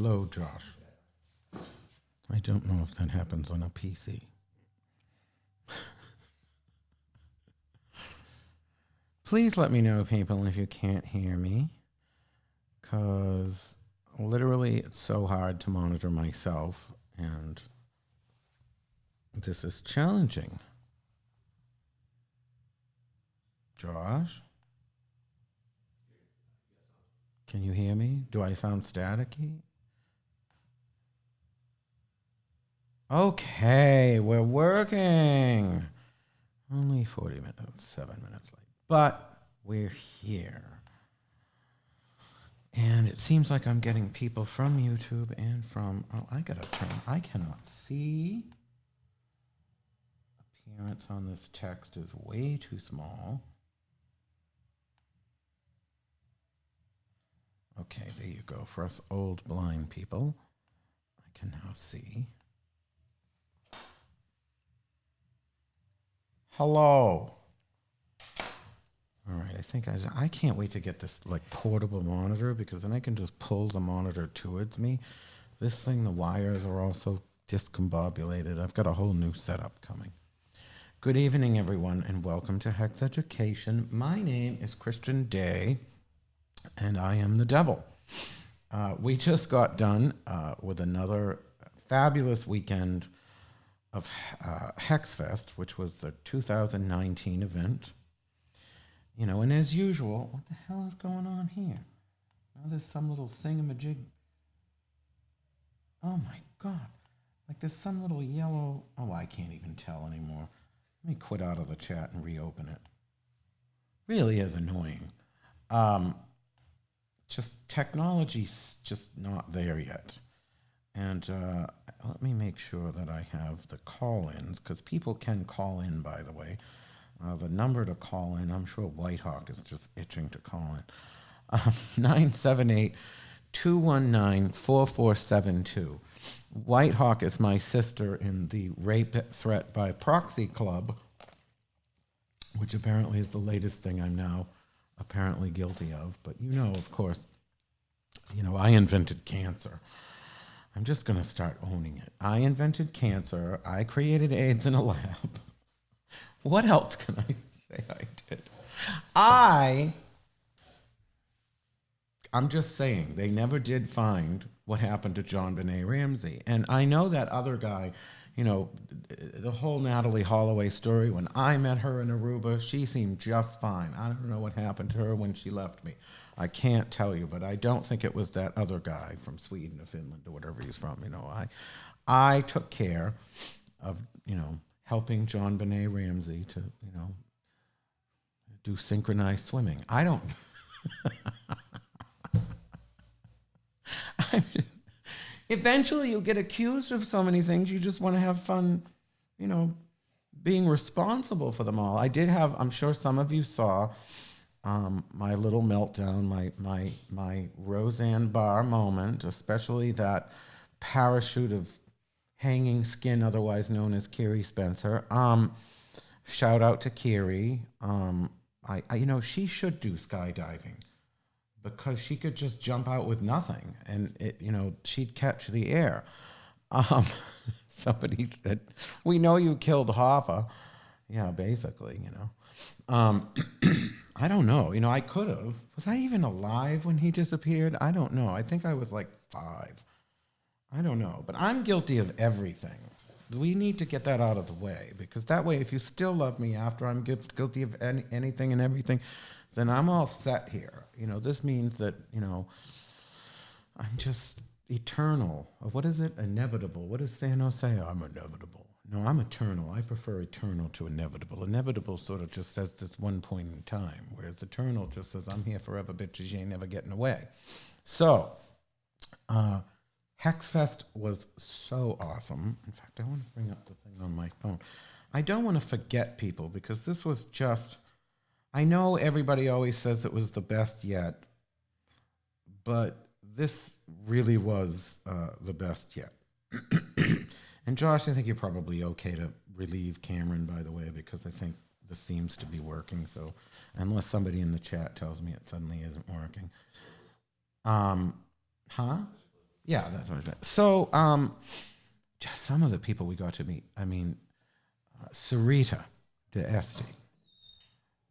Low, Josh. I don't know if that happens on a PC. Please let me know, people, if you can't hear me, because literally it's so hard to monitor myself, and this is challenging. Josh? Can you hear me? Do I sound staticky? Okay, we're working. Only 40 minutes, 7 minutes late. But we're here. And it seems like I'm getting people from YouTube and from, I cannot see. Appearance on this text is way too small. Okay, there you go. For us old blind people, I can now see. Hello. All right, I think I can't wait to get this like portable monitor, because then I can just pull the monitor towards me. This thing, the wires are also discombobulated. I've got a whole new setup coming. Good evening, everyone, and welcome to Hex Education. My name is Christian Day, and I am the devil. We just got done with another fabulous weekend of HexFest, which was the 2019 event. You know, and as usual, what the hell is going on here? Now there's some little thingamajig. Oh my God. Like there's some little yellow, oh, I can't even tell anymore. Let me quit out of the chat and reopen it. Really is annoying. Just technology's just not there yet. And let me make sure that I have the call-ins, because people can call in, by the way. The number to call in, I'm sure Whitehawk is just itching to call in. 978-219-4472. Whitehawk is my sister in the Rape Threat by Proxy Club, which apparently is the latest thing I'm now apparently guilty of. But you know, of course, you know, I invented cancer. I'm just going to start owning it. I invented cancer. I created AIDS in a lab. What else can I say I did? I'm just saying, they never did find what happened to JonBenet Ramsey. And I know that other guy, you know, the whole Natalie Holloway story, when I met her in Aruba, she seemed just fine. I don't know what happened to her when she left me. I can't tell you, but I don't think it was that other guy from Sweden or Finland or whatever he's from. You know, I took care of, you know, helping JonBenet Ramsey to, you know, do synchronized swimming. I don't. Eventually, you get accused of so many things. You just want to have fun, you know, being responsible for them all. I did have. I'm sure some of you saw my little meltdown, my Roseanne Barr moment, especially that parachute of hanging skin, otherwise known as Kiri Spencer. Shout out to Kiri. I you know, she should do skydiving, because she could just jump out with nothing, and it, you know, she'd catch the air. Somebody said, "We know you killed Hoffa." Yeah, basically, you know. I don't know. You know, I could have. Was I even alive when he disappeared? I don't know. I think I was like 5. I don't know. But I'm guilty of everything. We need to get that out of the way, because that way, if you still love me after I'm guilty of anything and everything, then I'm all set here. You know, this means that, you know, I'm just eternal. What is it? Inevitable. What does Thanos say? I'm inevitable. No, I'm eternal. I prefer eternal to inevitable. Inevitable sort of just says this one point in time, whereas eternal just says, I'm here forever, bitches. You ain't never getting away. So, HexFest was so awesome. In fact, I want to bring up the thing on my phone. I don't want to forget people, because this was just, I know everybody always says it was the best yet, but this really was the best yet. And Josh, I think you're probably okay to relieve Cameron, by the way, because I think this seems to be working. So unless somebody in the chat tells me it suddenly isn't working. Huh? Yeah, that's what I said. So, just some of the people we got to meet. I mean, Sarita de Este.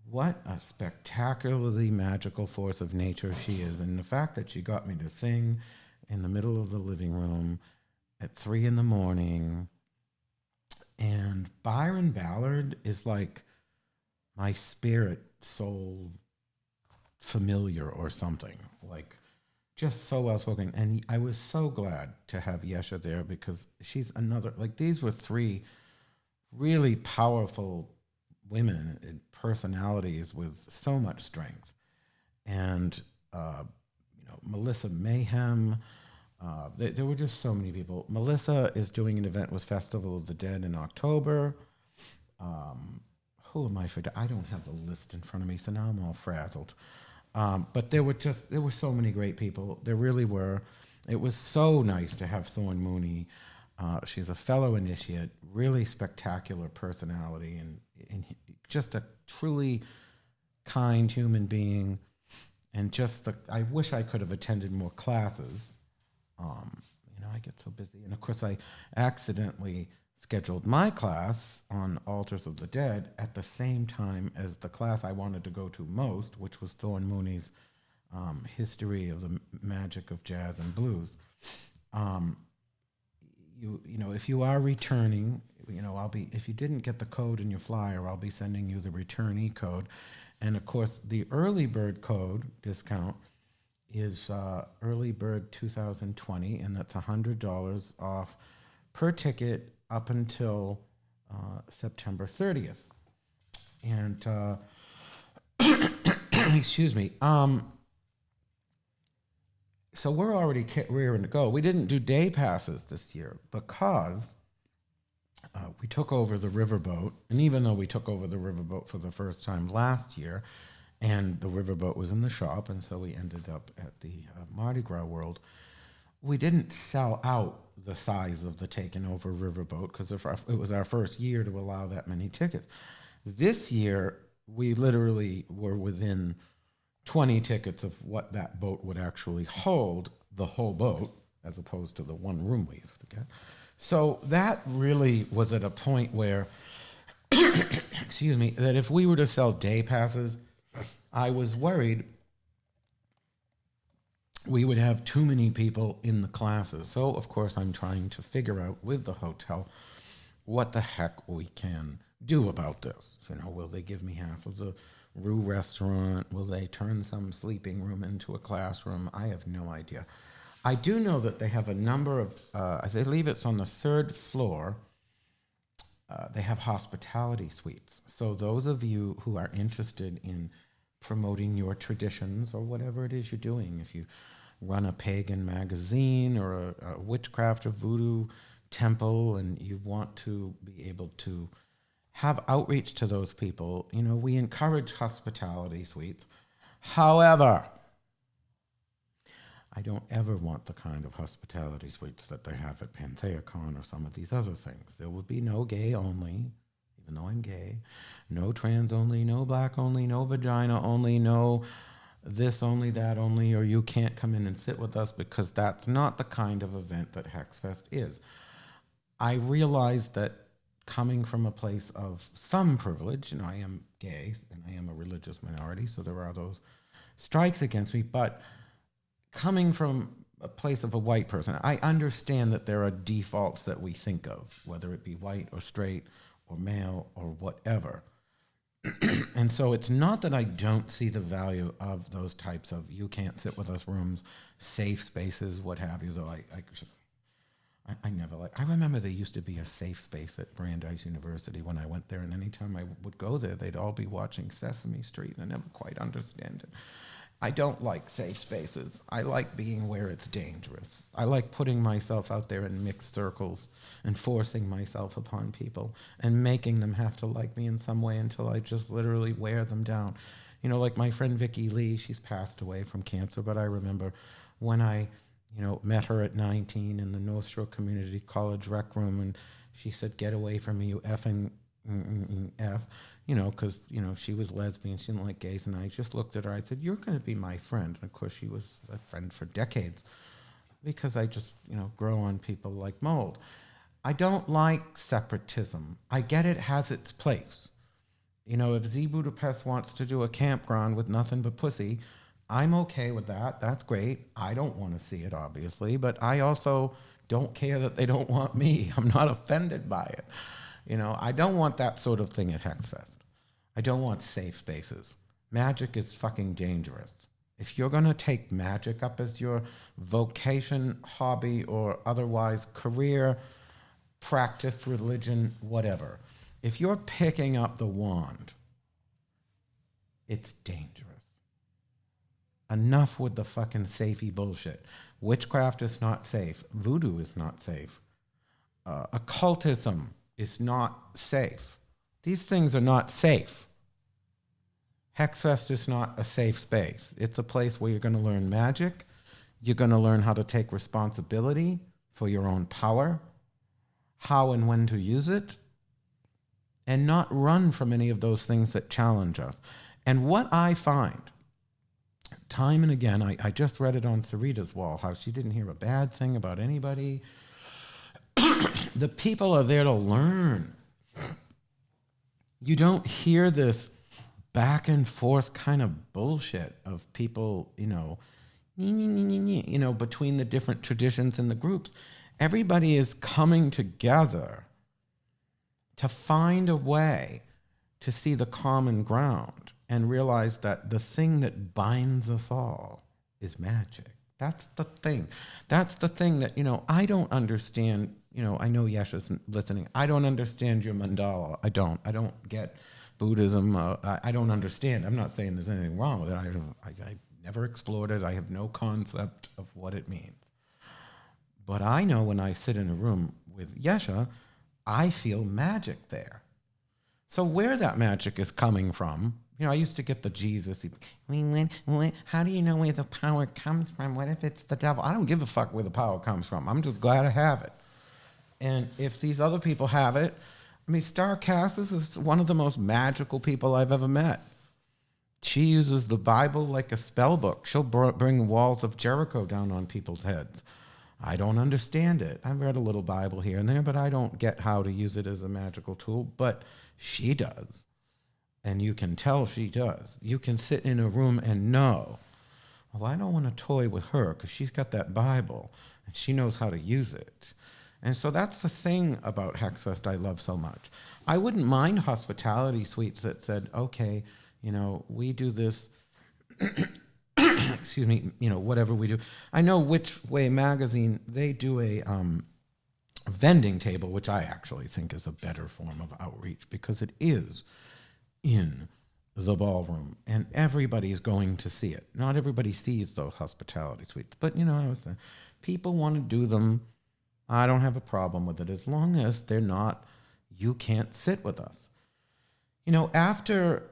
What a spectacularly magical force of nature she is. And the fact that she got me to sing in the middle of the living room at 3 in the morning. And Byron Ballard is like my spirit soul familiar or something. Like, just so well spoken. And I was so glad to have Yesha there because she's another, like, these were three really powerful women and personalities with so much strength. And, Melissa Mayhem, there were just so many people. Melissa is doing an event with Festival of the Dead in October. Who am I for? I don't have the list in front of me, so now I'm all frazzled. But there were so many great people. There really were. It was so nice to have Thorn Mooney. She's a fellow initiate, really spectacular personality, and just a truly kind human being. And I wish I could have attended more classes. I get so busy. And of course, I accidentally scheduled my class on Altars of the Dead at the same time as the class I wanted to go to most, which was Thorn Mooney's History of the Magic of Jazz and Blues. If you are returning, if you didn't get the code in your flyer, I'll be sending you the returnee code. And of course, the early bird code discount is early bird 2020, and that's $100 off per ticket up until September 30th. And excuse me. So we're already rearing to go. We didn't do day passes this year because we took over the riverboat. And even though we took over the riverboat for the first time last year, and the riverboat was in the shop, and so we ended up at the Mardi Gras World, we didn't sell out the size of the taken over riverboat because it was our first year to allow that many tickets. This year, we literally were within 20 tickets of what that boat would actually hold, the whole boat, as opposed to the one room we used to get. So that really was at a point where, excuse me, that if we were to sell day passes, I was worried we would have too many people in the classes. So, of course, I'm trying to figure out with the hotel what the heck we can do about this. Will they give me half of the Rue restaurant? Will they turn some sleeping room into a classroom? I have no idea. I do know that they have a number of, I believe it's on the third floor, they have hospitality suites. So those of you who are interested in promoting your traditions or whatever it is you're doing, if you run a pagan magazine or a witchcraft or voodoo temple and you want to be able to have outreach to those people, we encourage hospitality suites. However, I don't ever want the kind of hospitality suites that they have at PantheaCon or some of these other things. There will be no gay only, even though I'm gay, no trans only, no black only, no vagina only, no this only, that only, or you can't come in and sit with us, because that's not the kind of event that HexFest is. I realize that coming from a place of some privilege, I am gay and I am a religious minority, so there are those strikes against me, but coming from a place of a white person, I understand that there are defaults that we think of, whether it be white or straight or male or whatever. And so it's not that I don't see the value of those types of you can't sit with us rooms, safe spaces, what have you, though I never I remember there used to be a safe space at Brandeis University when I went there, and anytime I would go there, they'd all be watching Sesame Street, and I never quite understand it. I don't like safe spaces. I like being where it's dangerous. I like putting myself out there in mixed circles and forcing myself upon people and making them have to like me in some way until I just literally wear them down. Like my friend Vicky Lee, she's passed away from cancer, but I remember when I, met her at 19 in the North Shore Community College rec room, and she said, "Get away from me, you effing F," because, she was lesbian, she didn't like gays, and I just looked at her, I said, "You're going to be my friend." And of course, she was a friend for decades. because I just, grow on people like mold. I don't like separatism. I get it has its place. If Z Budapest wants to do a campground with nothing but pussy, I'm okay with that. That's great. I don't want to see it, obviously, but I also don't care that they don't want me. I'm not offended by it. I don't want that sort of thing at HexFest. I don't want safe spaces. Magic is fucking dangerous. If you're going to take magic up as your vocation, hobby, or otherwise career, practice, religion, whatever, if you're picking up the wand, it's dangerous. Enough with the fucking safety bullshit. Witchcraft is not safe. Voodoo is not safe. Occultism is not safe. These things are not safe. HexFest is not a safe space. It's a place where you're going to learn magic. You're going to learn how to take responsibility for your own power, how and when to use it, and not run from any of those things that challenge us. And what I find, time and again, I just read it on Sarita's wall, how she didn't hear a bad thing about anybody. The people are there to learn. You don't hear this back and forth kind of bullshit of people, between the different traditions and the groups. Everybody is coming together to find a way to see the common ground and realize that the thing that binds us all is magic. That's the thing. That's the thing that, I don't understand. I know Yesha's listening. I don't understand your mandala. I don't get Buddhism. I don't understand. I'm not saying there's anything wrong with it. I never explored it. I have no concept of what it means. But I know when I sit in a room with Yesha, I feel magic there. So where that magic is coming from, I used to get the Jesus. How do you know where the power comes from? What if it's the devil? I don't give a fuck where the power comes from. I'm just glad I have it. And if these other people have it, Star Cassis is one of the most magical people I've ever met. She uses the Bible like a spell book. She'll bring walls of Jericho down on people's heads. I don't understand it. I've read a little Bible here and there, but I don't get how to use it as a magical tool. But she does. And you can tell she does. You can sit in a room and know, I don't want to toy with her because she's got that Bible and she knows how to use it. And so that's the thing about HexFest I love so much. I wouldn't mind hospitality suites that said, okay, we do this, excuse me, whatever we do. I know Which Way Magazine, they do a vending table, which I actually think is a better form of outreach because it is in the ballroom and everybody's going to see it. Not everybody sees those hospitality suites, but people want to do them. I don't have a problem with it as long as they're not, you can't sit with us. After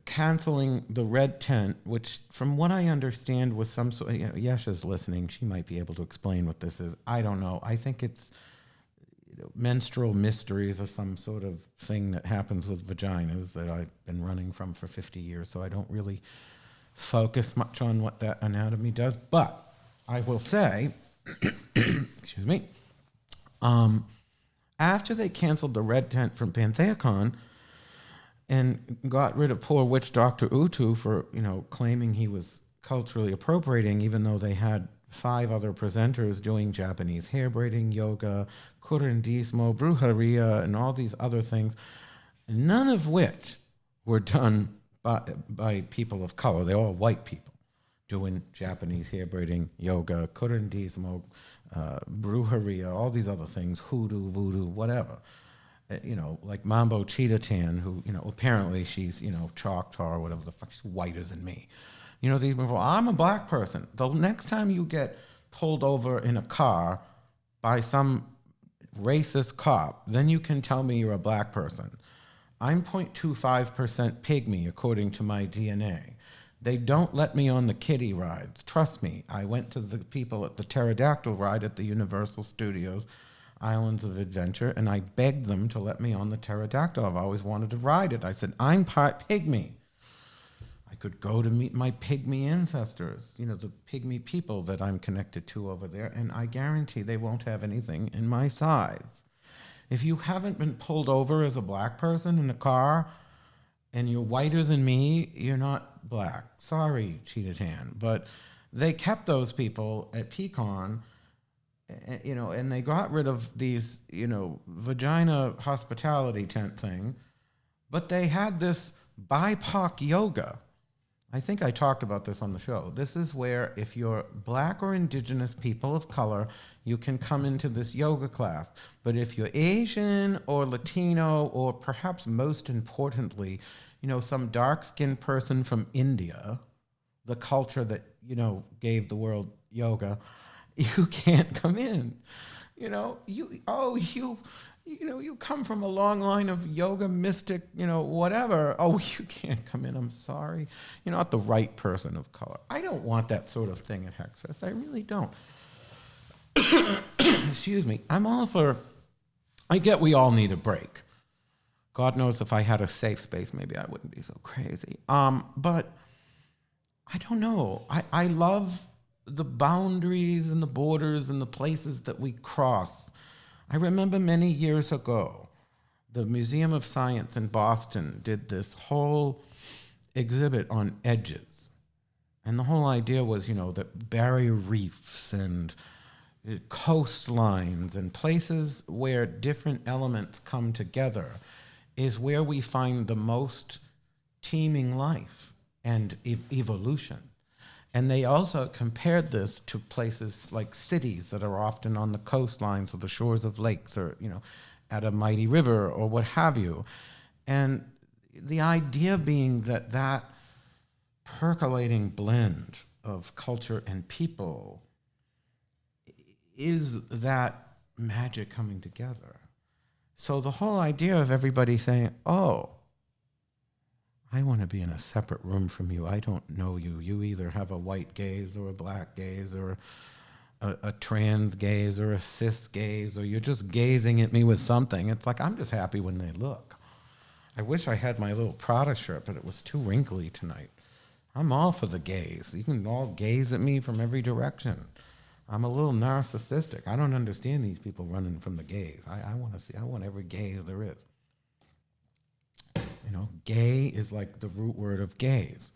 canceling the red tent, which from what I understand was some sort, Yesha's listening, she might be able to explain what this is. I don't know. I think it's menstrual mysteries or some sort of thing that happens with vaginas that I've been running from for 50 years, so I don't really focus much on what that anatomy does. But I will say, excuse me, after they canceled the red tent from PantheaCon and got rid of poor witch Dr. Utu for, claiming he was culturally appropriating, even though they had 5 other presenters doing Japanese hair braiding, yoga, curandismo, brujeria, and all these other things, none of which were done by people of color. They're all white people doing Japanese hair braiding, yoga, curandismo, brujeria, all these other things, hoodoo, voodoo, whatever. Like Mambo Cheetah Tan, who, apparently she's, Choctaw or whatever the fuck, she's whiter than me. These people, I'm a black person. The next time you get pulled over in a car by some racist cop, then you can tell me you're a black person. I'm 0.25% pygmy, according to my DNA. They don't let me on the kiddie rides. Trust me, I went to the people at the pterodactyl ride at the Universal Studios Islands of Adventure, and I begged them to let me on the pterodactyl. I've always wanted to ride it. I said, I'm part pygmy. I could go to meet my pygmy ancestors, the pygmy people that I'm connected to over there, and I guarantee they won't have anything in my size. If you haven't been pulled over as a black person in a car and you're whiter than me, you're not black. Sorry, cheated hand. But they kept those people at Pecan, and they got rid of these, vagina hospitality tent thing, but they had this BIPOC yoga. I think I talked about this on the show. This is where if you're black or indigenous people of color, you can come into this yoga class. But if you're Asian or Latino, or perhaps most importantly, some dark-skinned person from India, the culture that, gave the world yoga, you can't come in. You come from a long line of yoga mystic, whatever. Oh, you can't come in. I'm sorry. You're not the right person of color. I don't want that sort of thing at HexFest. I really don't. Excuse me. I'm all for, I get we all need a break. God knows if I had a safe space, maybe I wouldn't be so crazy. But I don't know. I love the boundaries and the borders and the places that we cross. I remember many years ago, the Museum of Science in Boston did this whole exhibit on edges. And the whole idea was, that barrier reefs and coastlines and places where different elements come together is where we find the most teeming life and evolution. And they also compared this to places like cities that are often on the coastlines or the shores of lakes, or, at a mighty river or what have you. And the idea being that percolating blend of culture and people is that magic coming together. So the whole idea of everybody saying, oh, I want to be in a separate room from you. I don't know you. You either have a white gaze or a black gaze or a trans gaze or a cis gaze, or you're just gazing at me with something. It's like, I'm just happy when they look. I wish I had my little Prada shirt, but it was too wrinkly tonight. I'm all for the gaze. You can all gaze at me from every direction. I'm a little narcissistic. I don't understand these people running from the gaze. I want every gaze there is. Gay is like the root word of gaze.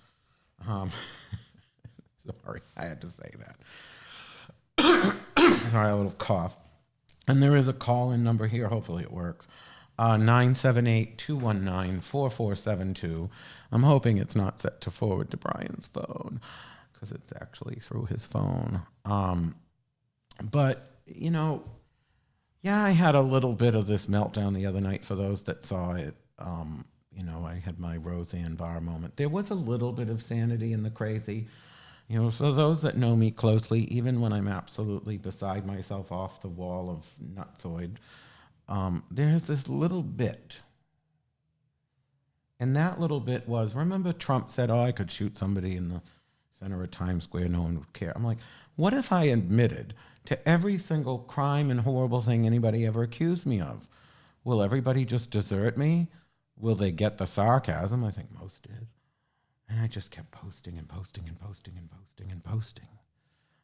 Sorry, I had to say that. Sorry, a little cough. And there is a call-in number here. Hopefully it works. 978-219-4472. I'm hoping it's not set to forward to Brian's phone, because it's actually through his phone. But, I had a little bit of this meltdown the other night for those that saw it. I had my Roseanne Barr moment. There was a little bit of sanity in the crazy. For those that know me closely, even when I'm absolutely beside myself off the wall of nutsoid, there's this little bit. And that little bit was, remember Trump said, oh, I could shoot somebody in the center of Times Square, no one would care. I'm like, what if I admitted to every single crime and horrible thing anybody ever accused me of? Will everybody just desert me? Will they get the sarcasm? I think most did. And I just kept posting and posting and posting and posting and posting.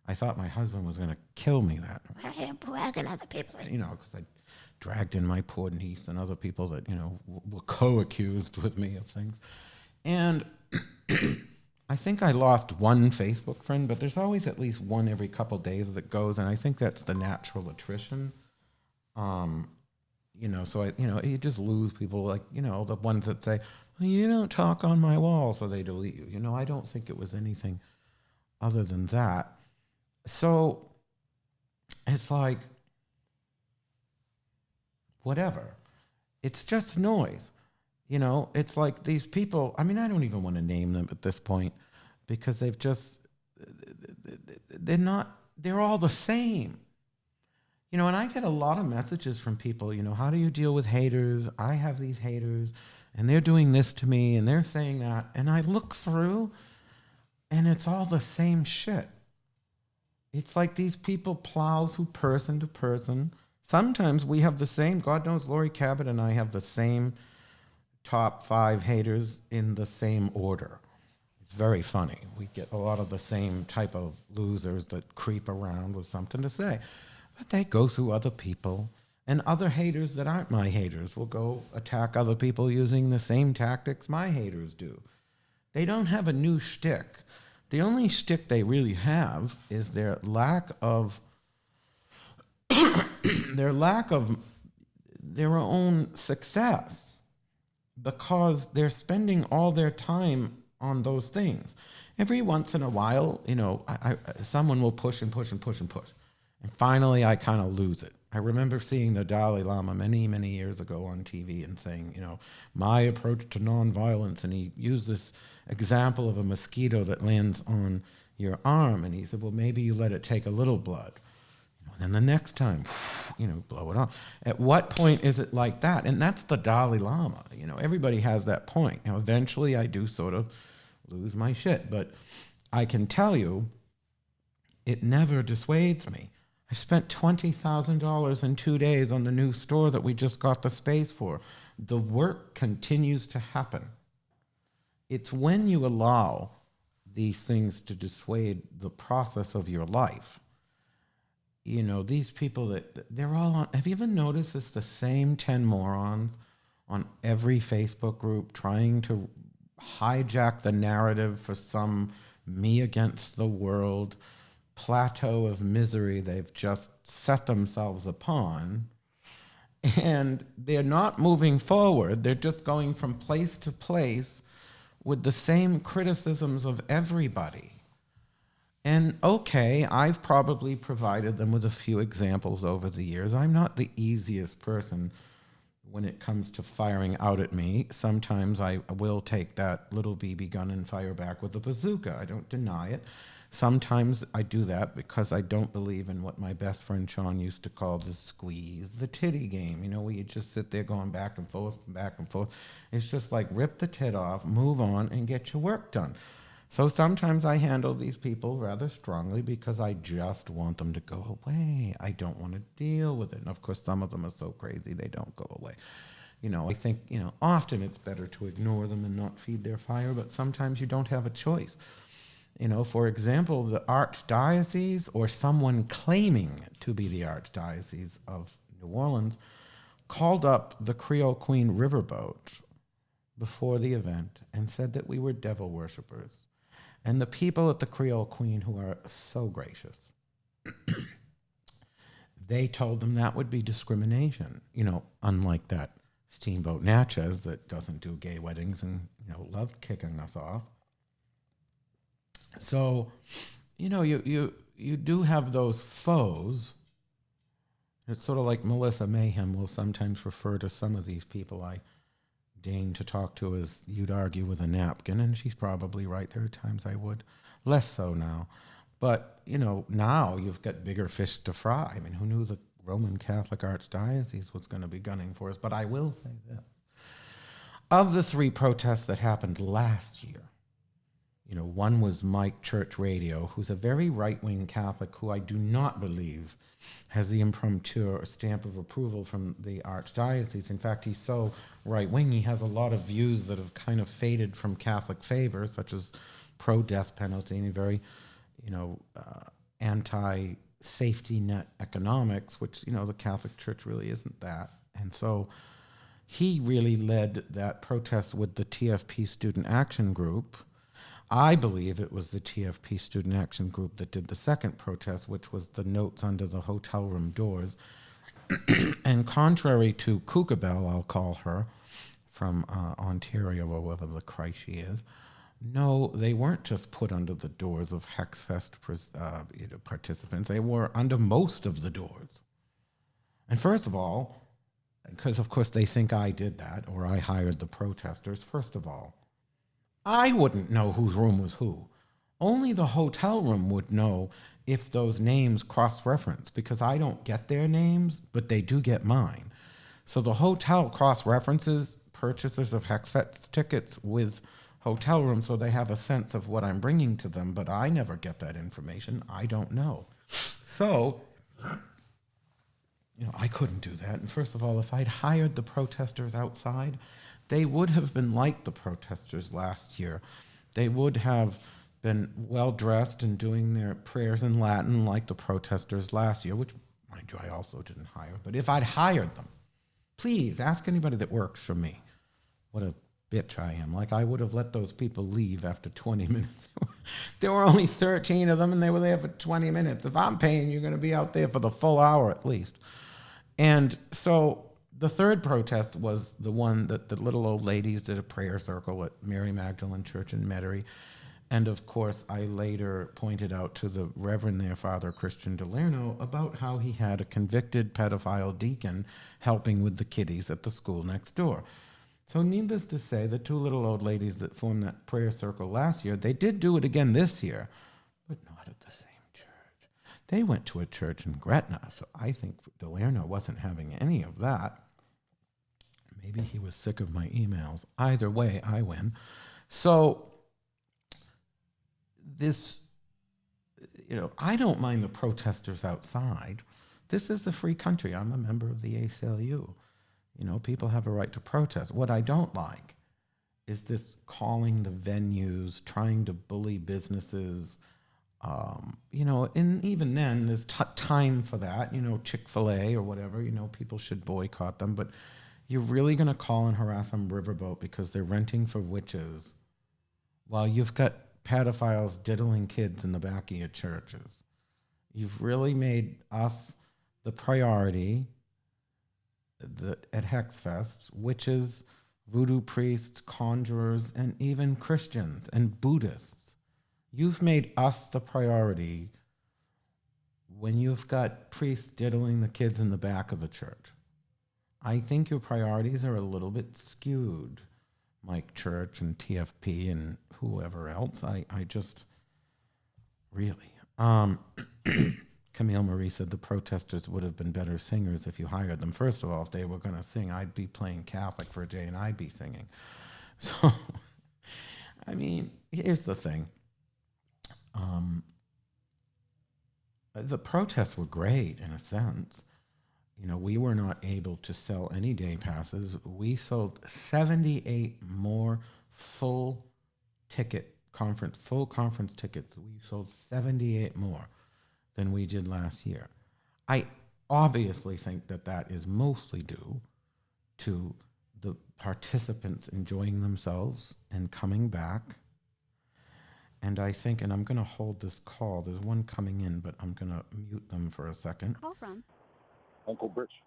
I thought my husband was going to kill me that. I'm bragging other people, because I dragged in my poor niece and other people that, were co-accused with me of things. And I think I lost one Facebook friend, but there's always at least one every couple days that goes, and I think that's the natural attrition. So you just lose people like, the ones that say, well, you don't talk on my wall, so they delete you. I don't think it was anything other than that. So it's like, whatever. It's just noise. It's like these people, I don't even want to name them at this point, because they're all the same. And I get a lot of messages from people, how do you deal with haters? I have these haters, and they're doing this to me, and they're saying that. And I look through, and it's all the same shit. It's like these people plow through person to person. Sometimes we have the same, God knows Laurie Cabot and I have the same top 5 haters in the same order. It's very funny. We get a lot of the same type of losers that creep around with something to say. But they go through other people. And other haters that aren't my haters will go attack other people using the same tactics my haters do. They don't have a new shtick. The only shtick they really have is their lack of their own success, because they're spending all their time on those things. Every once in a while, someone will push and push and push and push. And finally, I kind of lose it. I remember seeing the Dalai Lama many, many years ago on TV and saying, my approach to nonviolence. And he used this example of a mosquito that lands on your arm. And he said, well, maybe you let it take a little blood. And the next time, blow it off. At what point is it like that? And that's the Dalai Lama. Everybody has that point. Eventually I do sort of lose my shit. But I can tell you, it never dissuades me. I spent $20,000 in 2 days on the new store that we just got the space for. The work continues to happen. It's when you allow these things to dissuade the process of your life. These people they're all on. Have you ever noticed it's the same 10 morons on every Facebook group trying to hijack the narrative for some me against the world plateau of misery they've just set themselves upon, and they're not moving forward. They're just going from place to place with the same criticisms of everybody. And okay, I've probably provided them with a few examples over the years. I'm not the easiest person when it comes to firing out at me. Sometimes I will take that little BB gun and fire back with a bazooka. I don't deny it. Sometimes I do that because I don't believe in what my best friend Sean used to call the squeeze, the titty game, where you just sit there going back and forth, back and forth. It's just like rip the tit off, move on, and get your work done. So sometimes I handle these people rather strongly because I just want them to go away. I don't want to deal with it. And of course, some of them are so crazy they don't go away. I think, often it's better to ignore them and not feed their fire, but sometimes you don't have a choice. For example, the Archdiocese, or someone claiming to be the Archdiocese of New Orleans, called up the Creole Queen riverboat before the event and said that we were devil worshippers. And the people at the Creole Queen, who are so gracious, they told them that would be discrimination, unlike that Steamboat Natchez that doesn't do gay weddings and, loved kicking us off. So, you do have those foes. It's sort of like Melissa Mayhem will sometimes refer to some of these people I deign to talk to as you'd argue with a napkin, and she's probably right. There are times I would. Less so now. But, now you've got bigger fish to fry. I mean, who knew the Roman Catholic Archdiocese was going to be gunning for us? But I will say this. Of the 3 protests that happened last year, one was Mike Church Radio, who's a very right-wing Catholic who I do not believe has the imprimatur or stamp of approval from the Archdiocese. In fact, he's so right-wing, he has a lot of views that have kind of faded from Catholic favor, such as pro-death penalty and very, anti-safety net economics, which, the Catholic Church really isn't that. And so he really led that protest with the TFP Student Action Group. I believe it was the TFP Student Action Group that did the second protest, which was the notes under the hotel room doors. And contrary to Kookabell, I'll call her, from Ontario or wherever the Christ she is, no, they weren't just put under the doors of HexFest participants. They were under most of the doors. And first of all, because of course they think I did that or I hired the protesters, first of all, I wouldn't know whose room was who. Only the hotel room would know if those names cross-reference, because I don't get their names, but they do get mine. So the hotel cross-references purchasers of HexFest tickets with hotel rooms, so they have a sense of what I'm bringing to them, but I never get that information. I don't know. So, I couldn't do that. And first of all, if I'd hired the protesters outside, they would have been like the protesters last year. they would have been well dressed and doing their prayers in Latin like the protesters last year, which, mind you, I also didn't hire. But if I'd hired them, please ask anybody that works for me what a bitch I am. Like, I would have let those people leave after 20 minutes. There were only 13 of them, and they were there for 20 minutes. If I'm paying, you're going to be out there for the full hour at least. And so the third protest was the one that the little old ladies did a prayer circle at Mary Magdalene Church in Metairie. And of course, I later pointed out to the Reverend there, Father Christian Delerno, about how he had a convicted pedophile deacon helping with the kiddies at the school next door. So needless to say, the two little old ladies that formed that prayer circle last year, they did do it again this year, but not at the same church. They went to a church in Gretna, so I think Delerno wasn't having any of that. Maybe he was sick of my emails. Either way, I win. So this, I don't mind the protesters outside. This is a free country. I'm a member of the ACLU. People have a right to protest. What I don't like is this calling the venues, trying to bully businesses. And even then, there's time for that. Chick-fil-A or whatever, people should boycott them. But you're really going to call and harass some riverboat because they're renting for witches while you've got pedophiles diddling kids in the back of your churches. You've really made us the priority at HexFest, witches, voodoo priests, conjurers, and even Christians and Buddhists. You've made us the priority when you've got priests diddling the kids in the back of the church. I think your priorities are a little bit skewed, Mike Church and TFP and whoever else. I just really. Camille Marie said the protesters would have been better singers if you hired them. First of all, if they were going to sing, I'd be playing Catholic for a day and I'd be singing. So, I mean, here's the thing. The protests were great in a sense. We were not able to sell any day passes. We sold 78 more full conference tickets. We sold 78 more than we did last year. I obviously think that is mostly due to the participants enjoying themselves and coming back. And I think, and I'm going to hold this call. There's one coming in, but I'm going to mute them for a second. Call from Uncle Birch.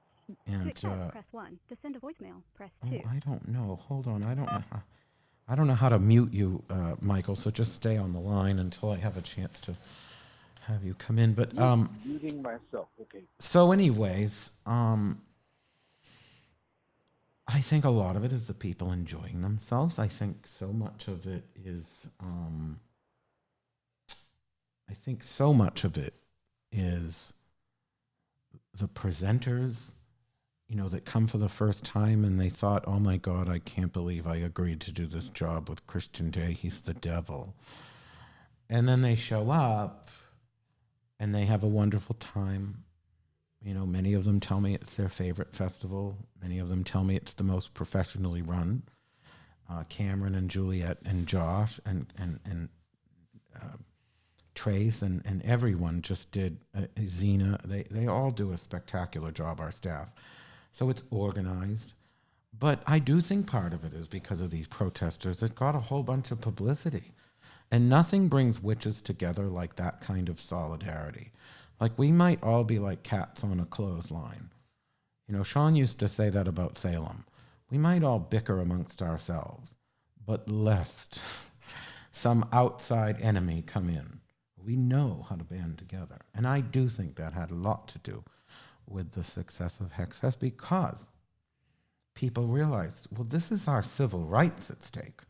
And press 1. To send a voicemail, press 2. I don't know. Hold on. I don't know how to mute you, Michael. So just stay on the line until I have a chance to have you come in. But Muting myself. Okay. So, anyways, I think a lot of it is the people enjoying themselves. I think so much of it is. The presenters, that come for the first time and they thought, oh my God, I can't believe I agreed to do this job with Christian J. He's the devil. And then they show up and they have a wonderful time. Many of them tell me it's their favorite festival. Many of them tell me it's the most professionally run. Cameron and Juliet and Josh and Trace and everyone just did. Zena, they all do a spectacular job, our staff. So it's organized. But I do think part of it is because of these protesters that got a whole bunch of publicity. And nothing brings witches together like that kind of solidarity. Like, we might all be like cats on a clothesline. Sean used to say that about Salem. We might all bicker amongst ourselves, but lest some outside enemy come in. We know how to band together. And I do think that had a lot to do with the success of HexFest because people realized, well, this is our civil rights at stake.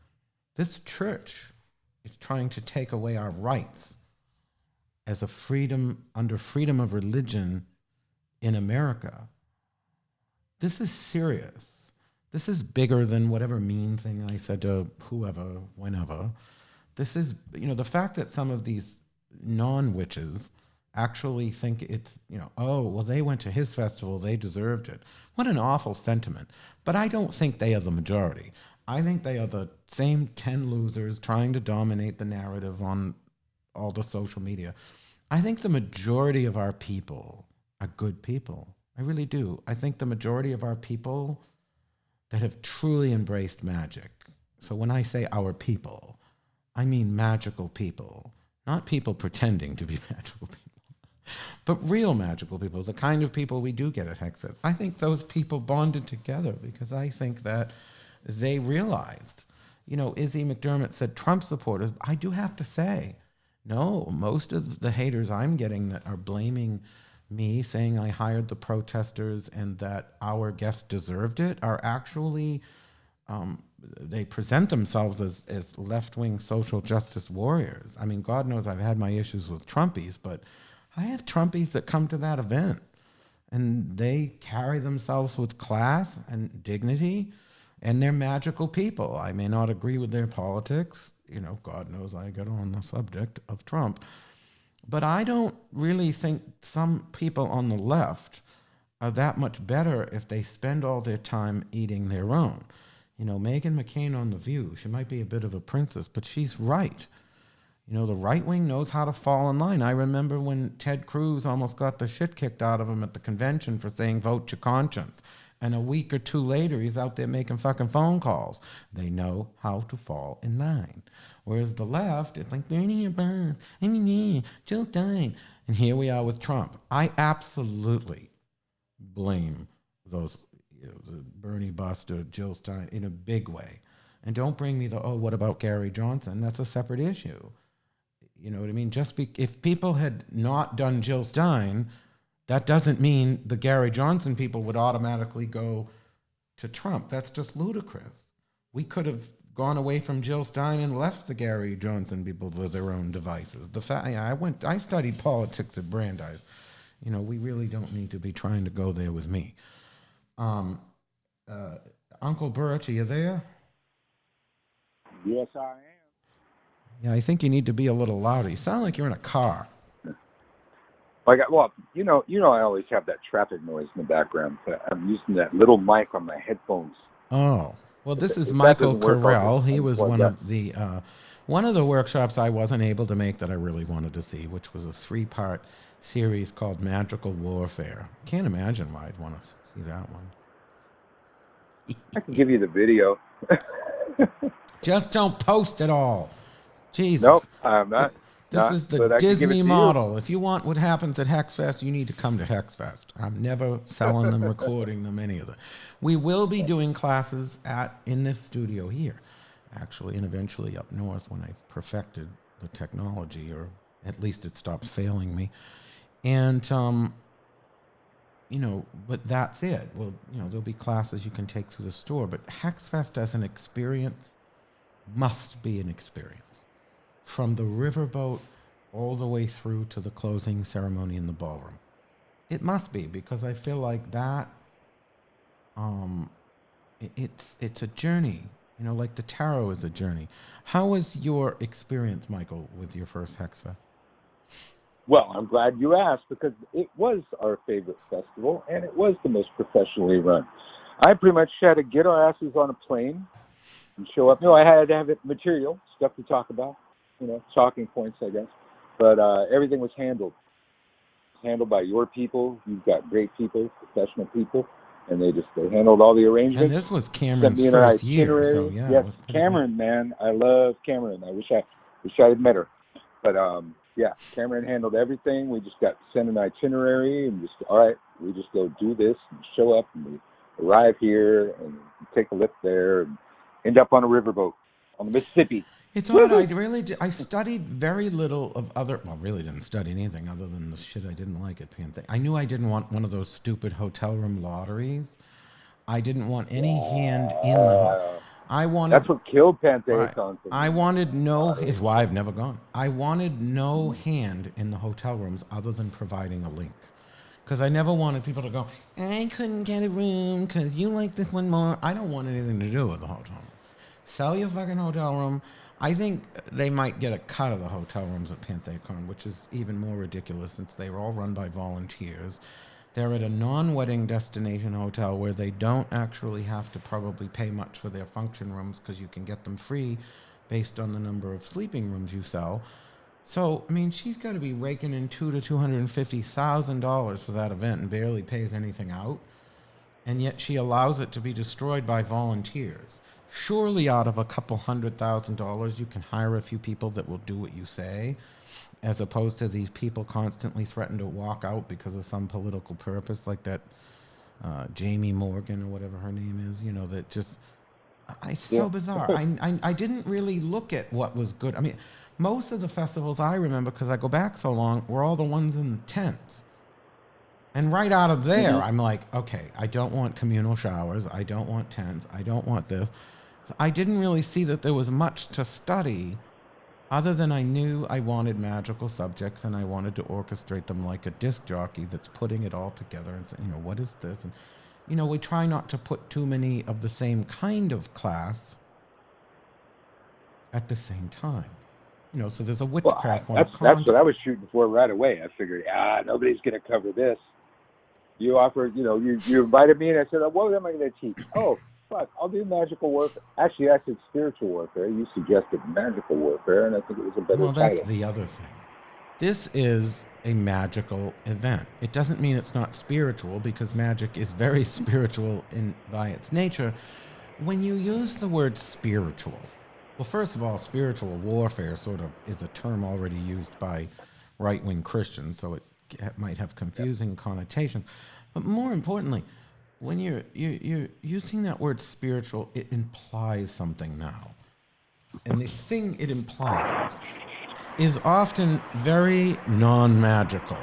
This church is trying to take away our rights as under freedom of religion in America. This is serious. This is bigger than whatever mean thing I said to whoever, whenever. This is, the fact that some of these non-witches actually think it's, oh, well, they went to his festival, they deserved it. What an awful sentiment. But I don't think they are the majority. I think they are the same 10 losers trying to dominate the narrative on all the social media. I think the majority of our people are good people. I really do. I think the majority of our people that have truly embraced magic. So when I say our people, I mean magical people, not people pretending to be magical people, but real magical people, the kind of people we do get at HexFest. I think those people bonded together because I think that they realized, Izzy McDermott said Trump supporters. I do have to say, no, most of the haters I'm getting that are blaming me, saying I hired the protesters and that our guests deserved it, are actually, they present themselves as left-wing social justice warriors. I mean, God knows I've had my issues with Trumpies, but I have Trumpies that come to that event and they carry themselves with class and dignity, and they're magical people. I may not agree with their politics. God knows I get on the subject of Trump. But I don't really think some people on the left are that much better if they spend all their time eating their own. Meghan McCain on The View, she might be a bit of a princess, but she's right. The right wing knows how to fall in line. I remember when Ted Cruz almost got the shit kicked out of him at the convention for saying vote your conscience. And a week or two later, he's out there making fucking phone calls. They know how to fall in line. Whereas the left, it's like, Bernie and Burns, Jill Stein. And here we are with Trump. I absolutely blame those, the Bernie Buster, Jill Stein, in a big way. And don't bring me what about Gary Johnson? That's a separate issue. You know what I mean? If people had not done Jill Stein, that doesn't mean the Gary Johnson people would automatically go to Trump. That's just ludicrous. We could have gone away from Jill Stein and left the Gary Johnson people to their own devices. I studied politics at Brandeis. We really don't need to be trying to go there with me. Uncle Bert, are you there? Yes, I am. Yeah, I think you need to be a little louder. You sound like you're in a car. I always have that traffic noise in the background. But I'm using that little mic on my headphones. Oh, well, this is Michael Carell. He was one of the workshops I wasn't able to make that I really wanted to see, which was a 3-part series called Magical Warfare. Can't imagine why I'd want to see that one. I can give you the video. Just don't post it all. Jesus. Nope, I'm not. This is the Disney model. If you want what happens at HexFest, you need to come to HexFest. I'm never selling them, recording them, any of that. We will be doing classes in this studio here, actually, and eventually up north when I've perfected the technology, or at least it stops failing me. And, but that's it. Well, there'll be classes you can take through the store, but HexFest as an experience must be an experience. From the riverboat all the way through to the closing ceremony in the ballroom. It must be, because I feel like that, it's a journey, like the tarot is a journey. How was your experience, Michael, with your first HexFest? Well, I'm glad you asked, because it was our favorite festival, and it was the most professionally run. I pretty much had to get our asses on a plane and show up. I had to have material, stuff to talk about. Talking points, I guess. But everything was handled by your people. You've got great people, professional people, and they handled all the arrangements. And this was Cameron's first year, so yeah. Yes, Cameron, man, I love Cameron. I wish I had met her, but yeah, Cameron handled everything. We just got sent an itinerary and all right, we just go do this and show up, and we arrive here and take a lift there and end up on a riverboat on the Mississippi. It's odd. I studied very little of really didn't study anything other than the shit I didn't like at Panther. I knew I didn't want one of those stupid hotel room lotteries. I didn't want any hand in the... That's what killed Pantheon. I wanted no... It's why I've never gone. I wanted no hand in the hotel rooms other than providing a link. Because I never wanted people to go, I couldn't get a room because you like this one more. I don't want anything to do with the hotel room. Sell your fucking hotel room. I think they might get a cut of the hotel rooms at PantheaCon, which is even more ridiculous since they were all run by volunteers. They're at a non-wedding destination hotel where they don't actually have to probably pay much for their function rooms because you can get them free based on the number of sleeping rooms you sell. So, I mean, she's got to be raking in $200,000 to $250,000 for that event and barely pays anything out. And yet she allows it to be destroyed by volunteers. Surely out of a couple $100,000, you can hire a few people that will do what you say, as opposed to these people constantly threaten to walk out because of some political purpose, like that Jamie Morgan or whatever her name is, that just, it's so bizarre. I didn't really look at what was good. I mean, most of the festivals I remember, because I go back so long, were all the ones in tents. And right out of there, I'm like, okay, I don't want communal showers. I don't want tents. I don't want this. I didn't really see that there was much to study other than I knew I wanted magical subjects and I wanted to orchestrate them like a disc jockey that's putting it all together and saying, what is this? And, we try not to put too many of the same kind of class at the same time. So there's a witchcraft one. That's what I was shooting for right away. I figured, nobody's going to cover this. You offered, you invited me, and I said, what am I going to teach? Oh, fuck, I'll do magical warfare. Actually, I said spiritual warfare. You suggested magical warfare, and I think it was a better title. Well, that's the other thing. This is a magical event. It doesn't mean it's not spiritual, because magic is very spiritual by its nature. When you use the word spiritual, well, first of all, spiritual warfare sort of is a term already used by right-wing Christians, so it might have confusing connotations. But more importantly, when you're using that word spiritual, it implies something now. And the thing it implies is often very non-magical.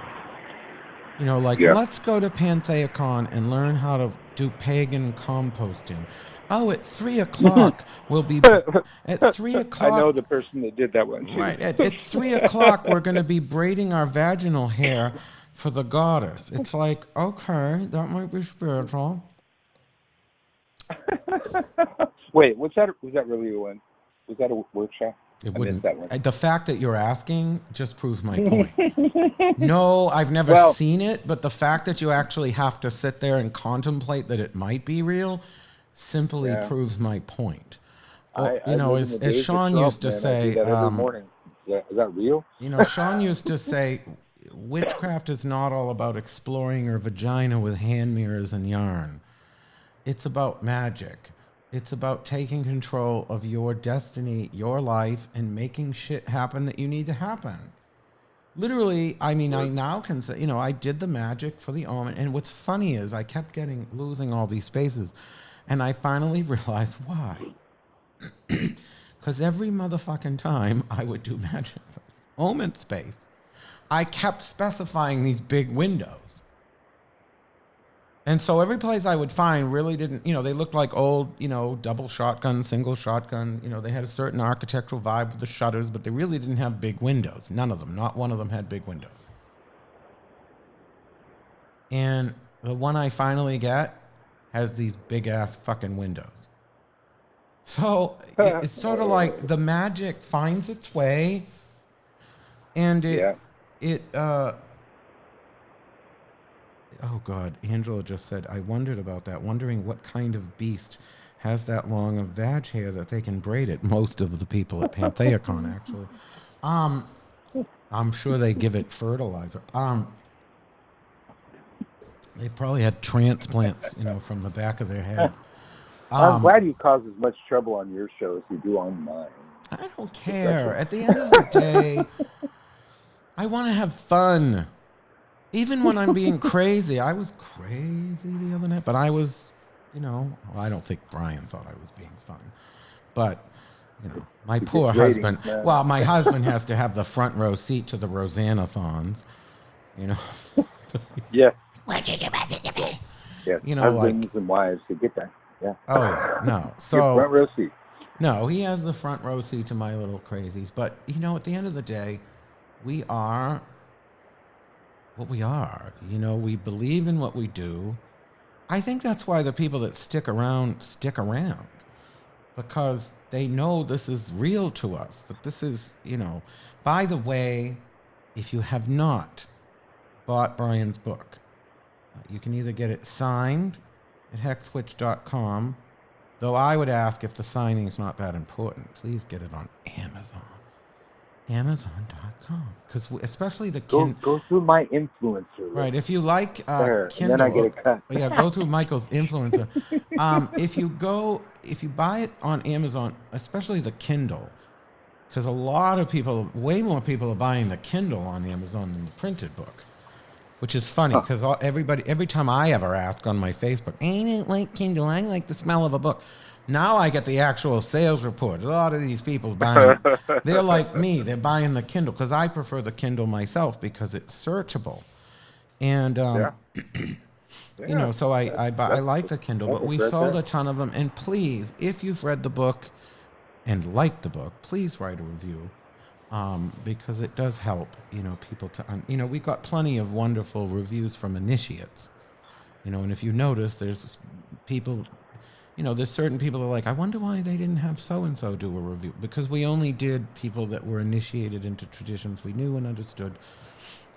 Let's go to Pantheacon and learn how to do pagan composting. Oh, at 3:00 we'll be at 3:00. I know the person that did that one too. Right, at 3:00 we're going to be braiding our vaginal hair for the goddess. It's like, okay, that might be spiritual. Wait, was that really one? Was that a workshop? It wouldn't. The fact that you're asking just proves my point. No, I've never seen it, but the fact that you actually have to sit there and contemplate that it might be real simply proves my point. As Sean used to say, every morning. Is that real? Sean used to say, witchcraft is not all about exploring your vagina with hand mirrors and yarn. It's about magic. It's about taking control of your destiny, your life, and making shit happen that you need to happen. Literally, I mean, I now can say, I did the magic for the omen. And what's funny is I kept losing all these spaces. And I finally realized why. Because every motherfucking time I would do magic for this omen space, I kept specifying these big windows. And so every place I would find really didn't, they looked like old, double shotgun, single shotgun. They had a certain architectural vibe with the shutters, but they really didn't have big windows. None of them. Not one of them had big windows. And the one I finally get has these big-ass fucking windows. So it's sort of like the magic finds its way, and oh God, Angela just said, I wondered about that, wondering what kind of beast has that long of vag hair that they can braid it. Most of the people at Pantheacon, actually. I'm sure they give it fertilizer. They probably had transplants, from the back of their head. I'm glad you cause as much trouble on your show as you do on mine. I don't care. At the end of the day, I want to have fun. Even when I'm being crazy. I was crazy the other night, but I was, I don't think Brian thought I was being fun. But, my poor husband, my husband has to have the front row seat to the Rosanna-thons, Yeah. Yeah. Husbands and wives to get that. Yeah. Oh, yeah. No. So front row seat. No, he has the front row seat to my little crazies. But, at the end of the day, we are what we are. We believe in what we do. I think that's why the people that stick around, because they know this is real to us, that this is, By the way, if you have not bought Brian's book, You can either get it signed at hexwitch.com, though I would ask if the signing's not that important, please get it on Amazon. Amazon.com. Because especially the Go through my influencer. Right. If you like there, Kindle, and then I get a cut. yeah, go through Michael's influencer. If you buy it on Amazon, especially the Kindle, because a lot of people, way more people are buying the Kindle on Amazon than the printed book, which is funny because every time I ever ask on my Facebook, I don't like Kindle, I like the smell of a book. Now I get the actual sales report. A lot of these people buying, they're like me, they're buying the Kindle because I prefer the Kindle myself because it's searchable. And, you know, so I like the Kindle, but we sold a ton of them. And please, if you've read the book and liked the book, please write a review. Because it does help, you know, people to, you know, we got plenty of wonderful reviews from initiates, you know, and if you notice, there's people, you know, there's certain people that are like, I wonder why they didn't have so-and-so do a review, because we only did people that were initiated into traditions we knew and understood,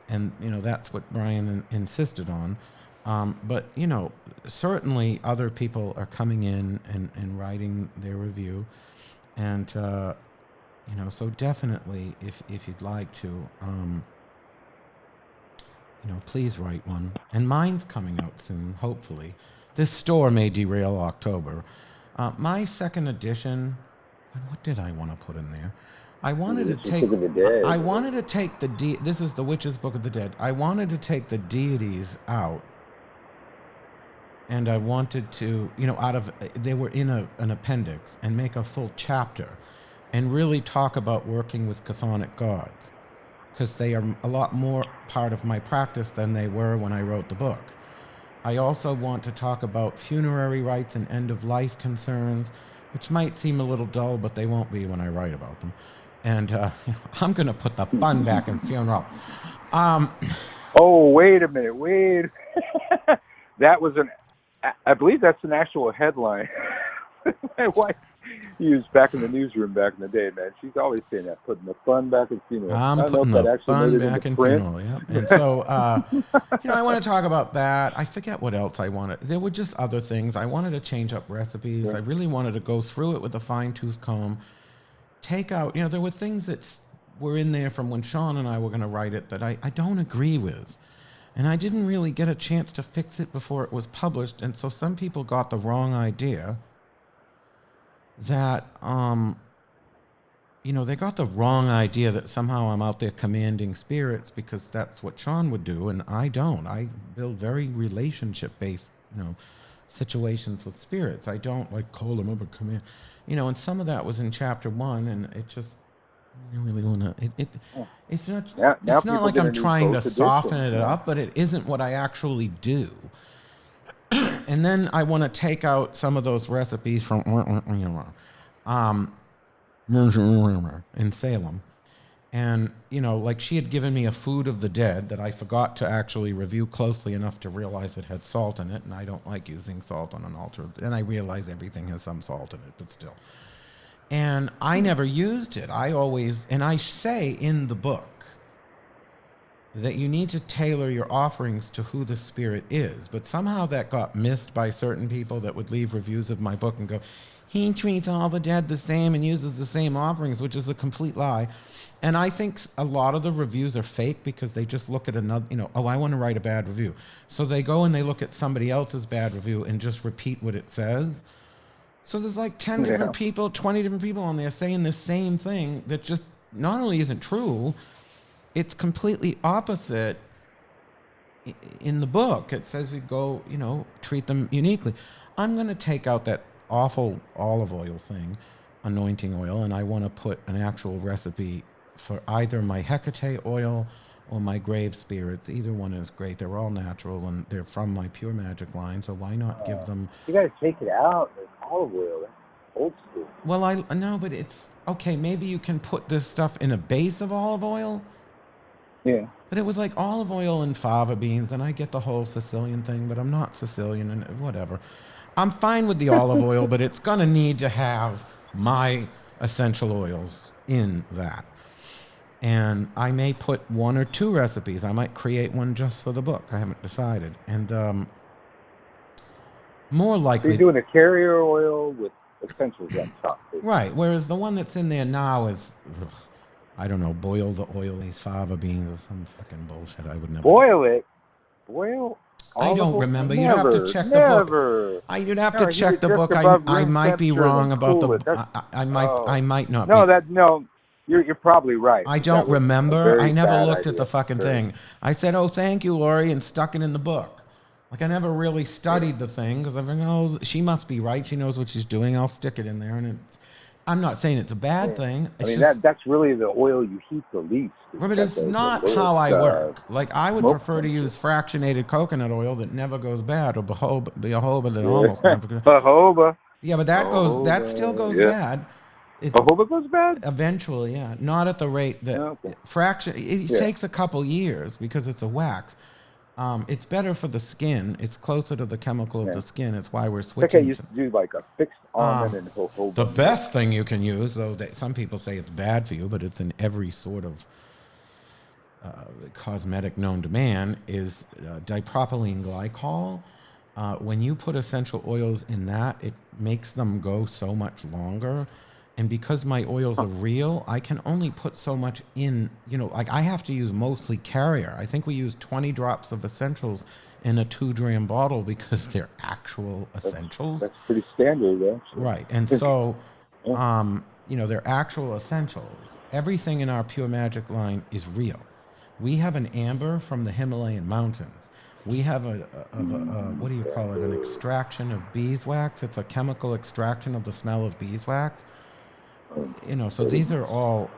and, you know, that's what Brian insisted on. But, you know, certainly other people are coming in and writing their review, and, you know, so definitely, if you'd like to, you know, please write one. And mine's coming out soon, hopefully. This store may derail October. My second edition, what did I want to put in there? I wanted to take. I wanted to take this is the Witch's Book of the Dead. I wanted to take the deities out, and I wanted to, you know, they were in an appendix, and make a full chapter. And really talk about working with chthonic gods, because they are a lot more part of my practice than they were when I wrote the book. I also want to talk about funerary rites and end-of-life concerns, which might seem a little dull, but they won't be when I write about them. And I'm going to put the fun back in funeral. Oh, wait a minute, That was I believe that's an actual headline. My wife used back in the newsroom back in the day, man. She's always saying that, putting the fun back in funeral. I'm putting the fun back in funeral, yeah. And so, you know, I want to talk about that. I forget what else I wanted. There were just other things. I wanted to change up recipes. Yeah. I really wanted to go through it with a fine-tooth comb. Take out, you know, there were things that were in there from when Sean and I were going to write it that I don't agree with. And I didn't really get a chance to fix it before it was published. And so some people got the wrong idea that, you know, they got the wrong idea that somehow I'm out there commanding spirits, because that's what Sean would do, and I don't. I build very relationship-based, you know, situations with spirits. I don't, like, call them up and command. You know, and some of that was in chapter 1, and it just, I really want to, it's not, it's not like I'm trying to soften it up, but it isn't what I actually do. And then I want to take out some of those recipes from in Salem. And, you know, like, she had given me a food of the dead that I forgot to actually review closely enough to realize it had salt in it, and I don't like using salt on an altar. And I realize everything has some salt in it, but still. And I never used it. And I say in the book that you need to tailor your offerings to who the spirit is. But somehow that got missed by certain people that would leave reviews of my book and go, he treats all the dead the same and uses the same offerings, which is a complete lie. And I think a lot of the reviews are fake because they just look at another, you know, oh, I want to write a bad review. So they go and they look at somebody else's bad review and just repeat what it says. So there's like 10 different people, 20 different people on there saying the same thing that just not only isn't true, it's completely opposite in the book. It says we go, you know, treat them uniquely. I'm going to take out that awful olive oil thing, anointing oil, and I want to put an actual recipe for either my Hecate oil or my grave spirits. Either one is great. They're all natural, and they're from my Pure Magic line, so why not give them... You got to take it out. It's olive oil. That's old school. Well, no, but it's... Okay, maybe you can put this stuff in a base of olive oil. Yeah. But it was like olive oil and fava beans, and I get the whole Sicilian thing, but I'm not Sicilian, and whatever. I'm fine with the olive oil, but it's going to need to have my essential oils in that. And I may put 1 or 2 recipes. I might create one just for the book. I haven't decided. And more So likely, you're doing a carrier oil with essentials on top. Basically. right. Whereas the one that's in there now is, I don't know, boil the oil, these fava beans or some fucking bullshit. I would never Boil it. Boil. I don't Olive remember. oil? You'd have to Never, check the never. book. You'd have No, to heat check it the just book. above I room might be temperature and wrong then about cool the. it. That's, I might not no, be. you're probably right. I That don't was a remember. very I never bad looked at idea. the fucking Very- thing. I said, "Oh, thank you, Laurie," and stuck it in the book. Like I never really studied the thing because I think, oh, she must be right. She knows what she's doing. I'll stick it in there, and I'm not saying it's a bad thing. I It's mean, just, that's really the oil you heat the least. but it's not how I work. Like I would prefer to use fractionated coconut oil that never goes bad, or jojoba that almost never goes. Jojoba. Yeah, but that still goes bad. Jojoba goes bad? Eventually, yeah. Not at the rate that Okay. it takes a couple years because it's a wax. It's better for the skin. It's closer to the chemical of the skin. It's why we're switching. I used to do like a fixed almond and jojoba. The best thing you can use, though, some people say it's bad for you, but it's in every sort of cosmetic known to man, is dipropylene glycol. When you put essential oils in that, it makes them go so much longer. And because my oils are real, I can only put so much in, like I have to use mostly carrier. I think we use 20 drops of essentials in a 2-gram bottle because they're actual essentials. That's pretty standard, actually. Right. And so, they're actual essentials. Everything in our Pure Magic line is real. We have an amber from the Himalayan mountains. We have what do you call it? An extraction of beeswax. It's a chemical extraction of the smell of beeswax. So these are all,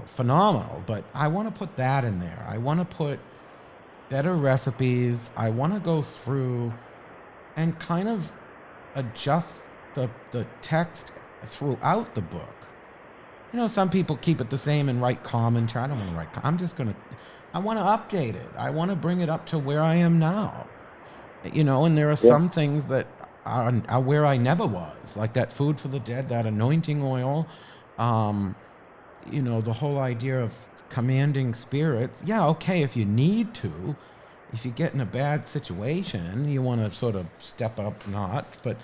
phenomenal, but I want to put that in there. I want to put better recipes. I want to go through and kind of adjust the text throughout the book. Some people keep it the same and write commentary. I don't want to write. I want to update it. I want to bring it up to where I am now. And there are some things that are where I never was, like that food for the dead, that anointing oil, the whole idea of commanding spirits. Yeah, okay, if you need to, if you get in a bad situation, you want to sort of step up notch, but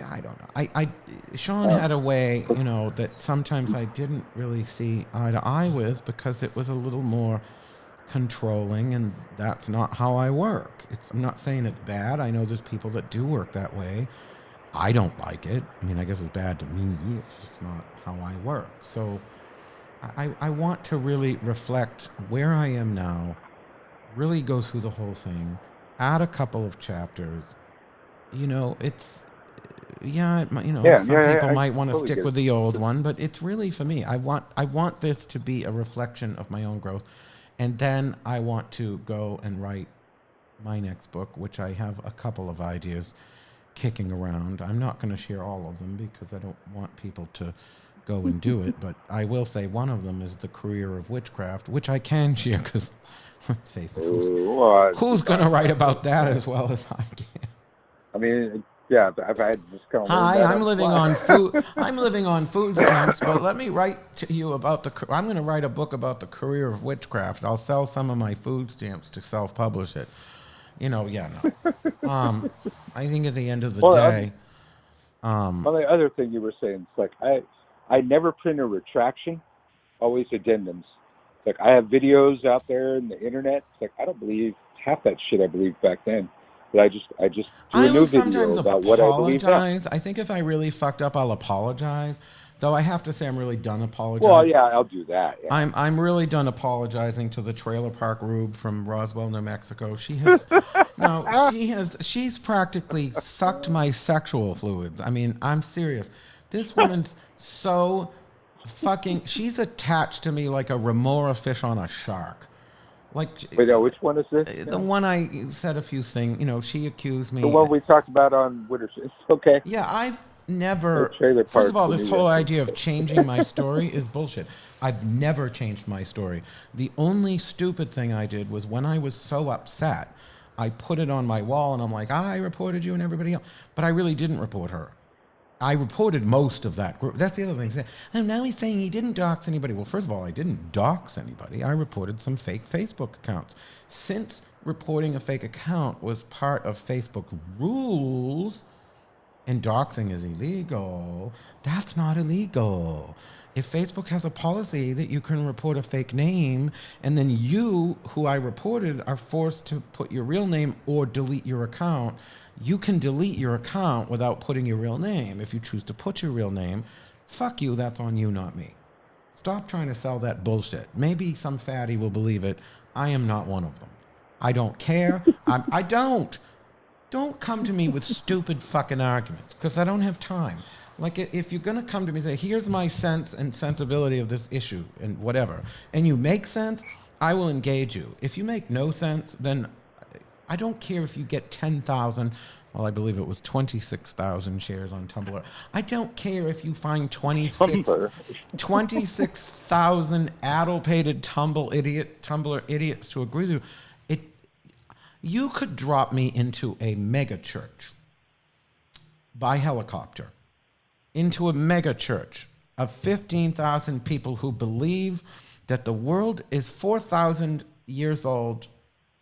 I don't know. Sean had a way, that sometimes I didn't really see eye to eye with because it was a little more controlling, and that's not how I work. I'm not saying it's bad. I know there's people that do work that way. I don't like it. I mean, I guess it's bad to me. It's just not how I work. So I want to really reflect where I am now, really go through the whole thing, add a couple of chapters. Some people might want to stick with the old one, but it's really for me. I want this to be a reflection of my own growth. And then I want to go and write my next book, which I have a couple of ideas kicking around. I'm not going to share all of them because I don't want people to go and do it. But I will say one of them is The Career of Witchcraft, which I can share because, let's face it, who's going to write about that as well as I can? I mean, yeah, I've had just kind of. Hi, I'm living on food. I'm living on food stamps, but let me write to you about I'm going to write a book about the career of witchcraft. I'll sell some of my food stamps to self-publish it. No. I think at the end of the day. Well, the other thing you were saying, it's like I never print a retraction, always addendums. It's like I have videos out there in the internet. It's like I don't believe half that shit I believed back then. But I just do a new video about what I believe now. I think if I really fucked up, I'll apologize. Though I have to say I'm really done apologizing. Well, yeah, I'll do that. Yeah. I'm really done apologizing to the Trailer Park Rube from Roswell, New Mexico. She has she's practically sucked my sexual fluids. I mean, I'm serious. This woman's so fucking, she's attached to me like a remora fish on a shark. Like, wait, which one is this? The one I said a few things. She accused me. The one we talked about on Winter. It's okay. Yeah, I've never. First of all, this whole idea of changing my story is bullshit. I've never changed my story. The only stupid thing I did was when I was so upset, I put it on my wall and I'm like, I reported you and everybody else. But I really didn't report her. I reported most of that group. That's the other thing. And now he's saying he didn't dox anybody. Well, first of all, I didn't dox anybody. I reported some fake Facebook accounts. Since reporting a fake account was part of Facebook rules, and doxing is illegal, that's not illegal. If Facebook has a policy that you can report a fake name, and then you, who I reported, are forced to put your real name or delete your account, you can delete your account without putting your real name. If you choose to put your real name, fuck you, that's on you, not me. Stop trying to sell that bullshit. Maybe some fatty will believe it. I am not one of them. I don't care. I don't. Don't come to me with stupid fucking arguments, because I don't have time. Like, if you're going to come to me and say, here's my sense and sensibility of this issue and whatever, and you make sense, I will engage you. If you make no sense, then I don't care if you get 10,000, well, I believe it was 26,000 shares on Tumblr. I don't care if you find 26,000 addle-pated Tumblr idiots to agree with you. You could drop me into a mega church by helicopter, into a mega church of 15,000 people who believe that the world is 4,000 years old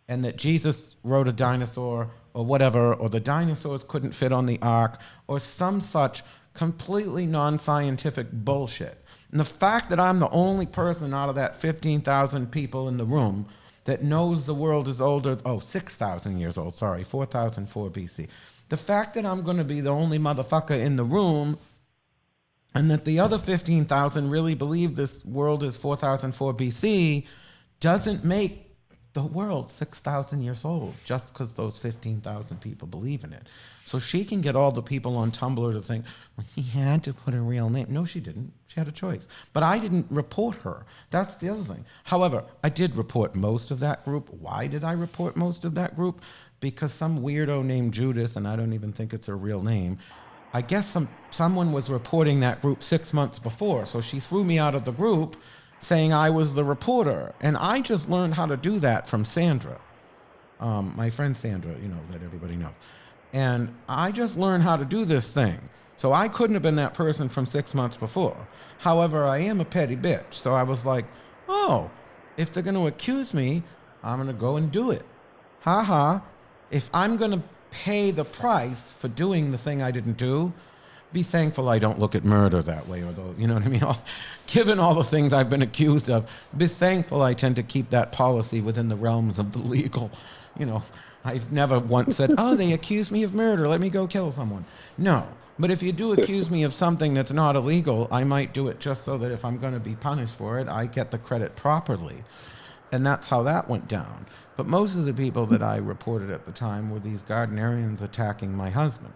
and that Jesus rode a dinosaur or whatever, or the dinosaurs couldn't fit on the ark, or some such completely non-scientific bullshit. And the fact that I'm the only person out of that 15,000 people in the room that knows the world is older, 6,000 years old, 4004 BC. The fact that I'm going to be the only motherfucker in the room, and that the other 15,000 really believe this world is 4004 BC, doesn't make the world 6,000 years old just because those 15,000 people believe in it. So she can get all the people on Tumblr to think, well, he had to put a real name. No, she didn't. She had a choice. But I didn't report her. That's the other thing. However, I did report most of that group. Why did I report most of that group? Because some weirdo named Judith, and I don't even think it's her real name, I guess someone was reporting that group 6 months before. So she threw me out of the group saying I was the reporter. And I just learned how to do that from Sandra, my friend Sandra, that everybody knows. And I just learned how to do this thing. So I couldn't have been that person from 6 months before. However, I am a petty bitch. So I was like, oh, if they're going to accuse me, I'm going to go and do it. If I'm going to pay the price for doing the thing I didn't do, be thankful I don't look at murder that way, although, you know what I mean? Given all the things I've been accused of, be thankful I tend to keep that policy within the realms of the legal. I've never once said, oh, they accused me of murder, let me go kill someone. No. But if you do accuse me of something that's not illegal, I might do it just so that if I'm going to be punished for it, I get the credit properly. And that's how that went down. But most of the people that I reported at the time were these Gardnerians attacking my husband.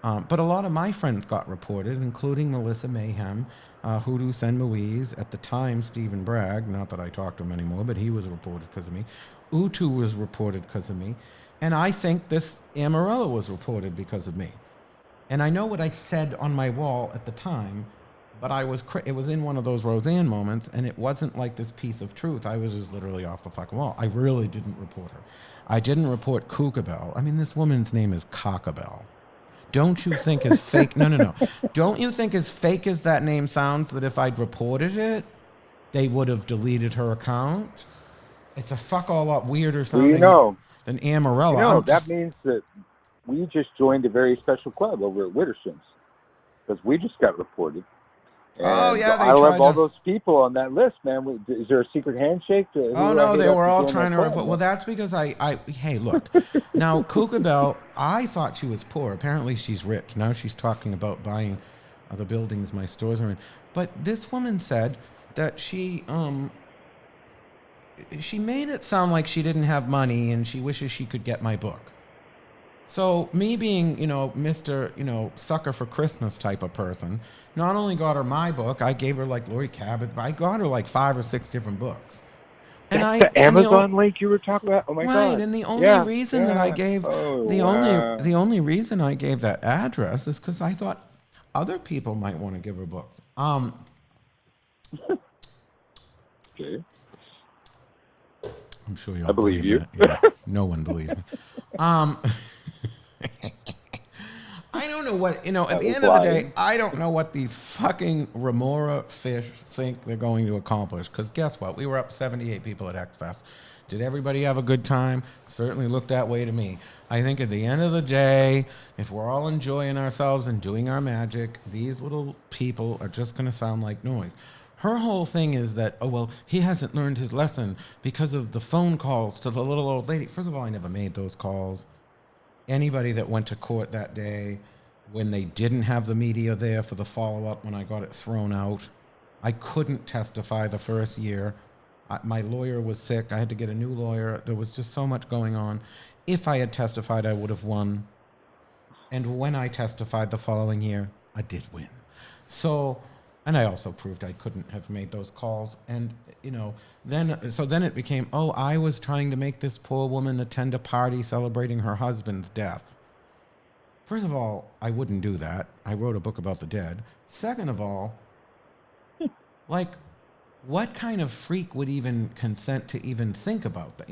But a lot of my friends got reported, including Melissa Mayhem, Hoodoo Sen Louise, at the time Stephen Bragg, not that I talk to him anymore, but he was reported because of me. Utu was reported because of me. And I think this Amarella was reported because of me. And I know what I said on my wall at the time, but it was in one of those Roseanne moments, and it wasn't like this piece of truth. I was just literally off the fucking wall. I really didn't report her. I didn't report Kookabel. I mean, this woman's name is Cockabel. Don't you think as fake... No. Don't you think as fake as that name sounds that if I'd reported it, they would have deleted her account? It's a fuck all lot weirder sounding than Amarella. That means that we just joined a very special club over at Wittersham's, because we just got reported. And I love all those people on that list, man. Is there a secret handshake? Oh, no, they were all trying to report. Well, that's because hey, look. Now, Kookabel, I thought she was poor. Apparently, she's rich. Now she's talking about buying the buildings my stores are in. But this woman said that she made it sound like she didn't have money and she wishes she could get my book. So me being, Mr., sucker for Christmas type of person, not only got her my book, I gave her like Laurie Cabot, but I got her like 5 or 6 different books. And that's the Amazon link you were talking about? Oh my God. Right, and the only reason that I gave, the only reason I gave that address is because I thought other people might want to give her books. Okay. I'm sure you. I believe you. Yeah, no one believes me. I don't don't know what, at That the was end of the day, lying. I don't know what these fucking remora fish think they're going to accomplish. Because guess what? We were up 78 people at HexFest. Did everybody have a good time? Certainly looked that way to me. I think at the end of the day, if we're all enjoying ourselves and doing our magic, these little people are just going to sound like noise. Her whole thing is that, oh, well, he hasn't learned his lesson because of the phone calls to the little old lady. First of all, I never made those calls. Anybody that went to court that day when they didn't have the media there for the follow-up when I got it thrown out, I couldn't testify the first year. My lawyer was sick. I had to get a new lawyer. There was just so much going on. If I had testified, I would have won. And when I testified the following year, I did win. So, and I also proved I couldn't have made those calls. And, then it became, oh, I was trying to make this poor woman attend a party celebrating her husband's death. First of all, I wouldn't do that. I wrote a book about the dead. Second of all, like, what kind of freak would even consent to even think about that?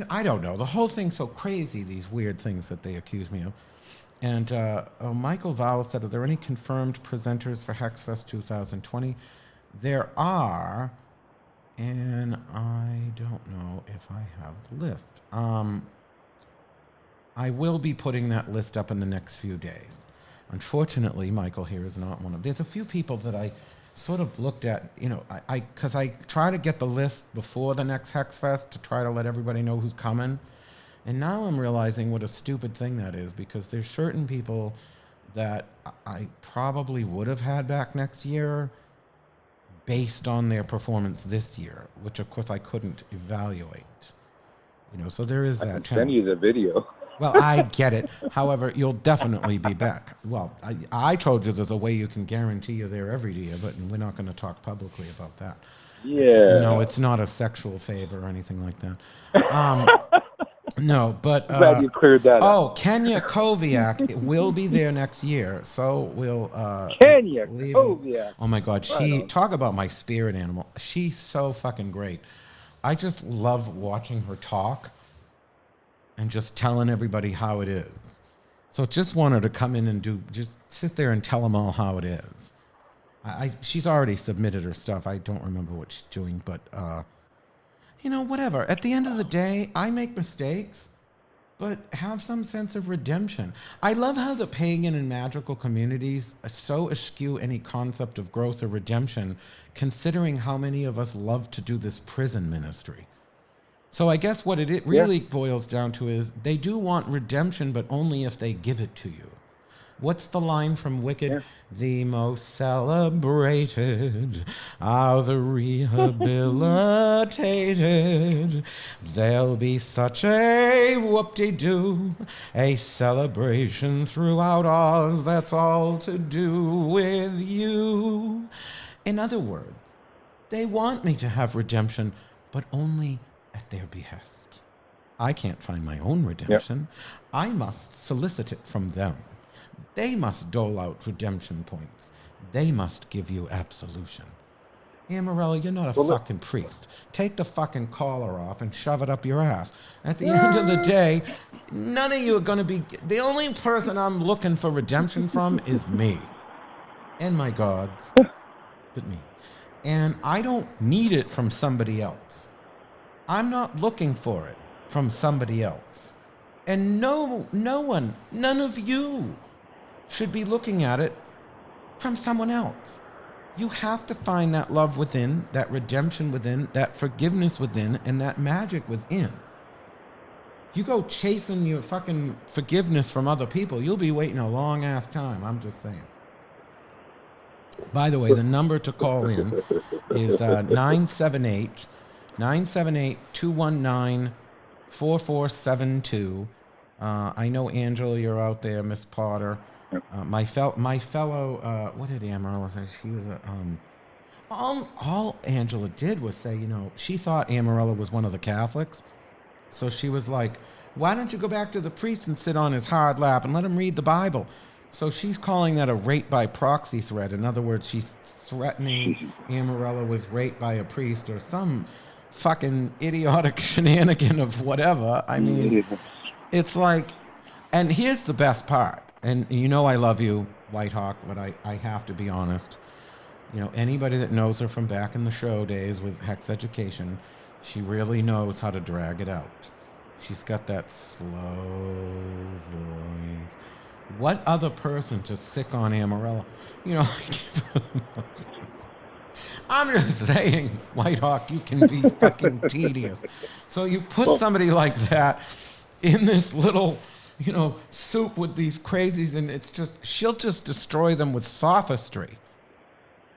I don't know. The whole thing's so crazy, these weird things that they accuse me of. And Michael Vowell said, are there any confirmed presenters for HexFest 2020? There are, and I don't know if I have the list. I will be putting that list up in the next few days. Unfortunately, Michael here is not one of. There's a few people that I sort of looked at, because I try to get the list before the next HexFest to try to let everybody know who's coming. And now I'm realizing what a stupid thing that is, because there's certain people that I probably would have had back next year based on their performance this year, which of course I couldn't evaluate. So there is that I can challenge. send you the video. Well, I get it. However, you'll definitely be back. Well, I told you there's a way you can guarantee you're there every year, but we're not going to talk publicly about that. Yeah. No, it's not a sexual favor or anything like that. No, but... Glad you cleared that up. Oh, Kenya Koviak will be there next year, so we'll... Kenya Koviak. Oh, my God. Talk about my spirit animal. She's so fucking great. I just love watching her talk and just telling everybody how it is. So just want her to come in and just sit there and tell them all how it is. She's already submitted her stuff. I don't remember what she's doing, but, whatever. At the end of the day, I make mistakes, but have some sense of redemption. I love how the pagan and magical communities so eschew any concept of growth or redemption, considering how many of us love to do this prison ministry. So I guess what it really boils down to is they do want redemption, but only if they give it to you. What's the line from Wicked? Yeah. The most celebrated are the rehabilitated. There'll be such a whoop-de-doo, a celebration throughout Oz that's all to do with you. In other words, they want me to have redemption, but only at their behest. I can't find my own redemption. Yep. I must solicit it from them. They must dole out redemption points. They must give you absolution. Amarella, you're not a fucking priest. Take the fucking collar off and shove it up your ass. At the end of the day, none of you are going to be... The only person I'm looking for redemption from is me. And my gods. But me. And I don't need it from somebody else. I'm not looking for it from somebody else. And no one, none of you should be looking at it from someone else. You have to find that love within, that redemption within, that forgiveness within, and that magic within. You go chasing your fucking forgiveness from other people, you'll be waiting a long ass time. I'm just saying. By the way, the number to call in is 978-219-4472. I know, Angela, you're out there, Miss Potter. My fellow, what did Amarella say? She was all Angela did was say, she thought Amarella was one of the Catholics. So she was like, why don't you go back to the priest and sit on his hard lap and let him read the Bible? So she's calling that a rape by proxy threat. In other words, she's threatening Amarella was raped by a priest or some fucking idiotic shenanigan of whatever. I mean, it's like, and here's the best part. And you know I love you, White Hawk, but I have to be honest. You know, anybody that knows her from back in the show days with Hex Education, she really knows how to drag it out. She's got that slow voice. What other person to sick on Amarella? You know, I'm just saying, White Hawk, you can be fucking tedious. So you put somebody like that in this little, you know, soup with these crazies, and it's just, she'll just destroy them with sophistry.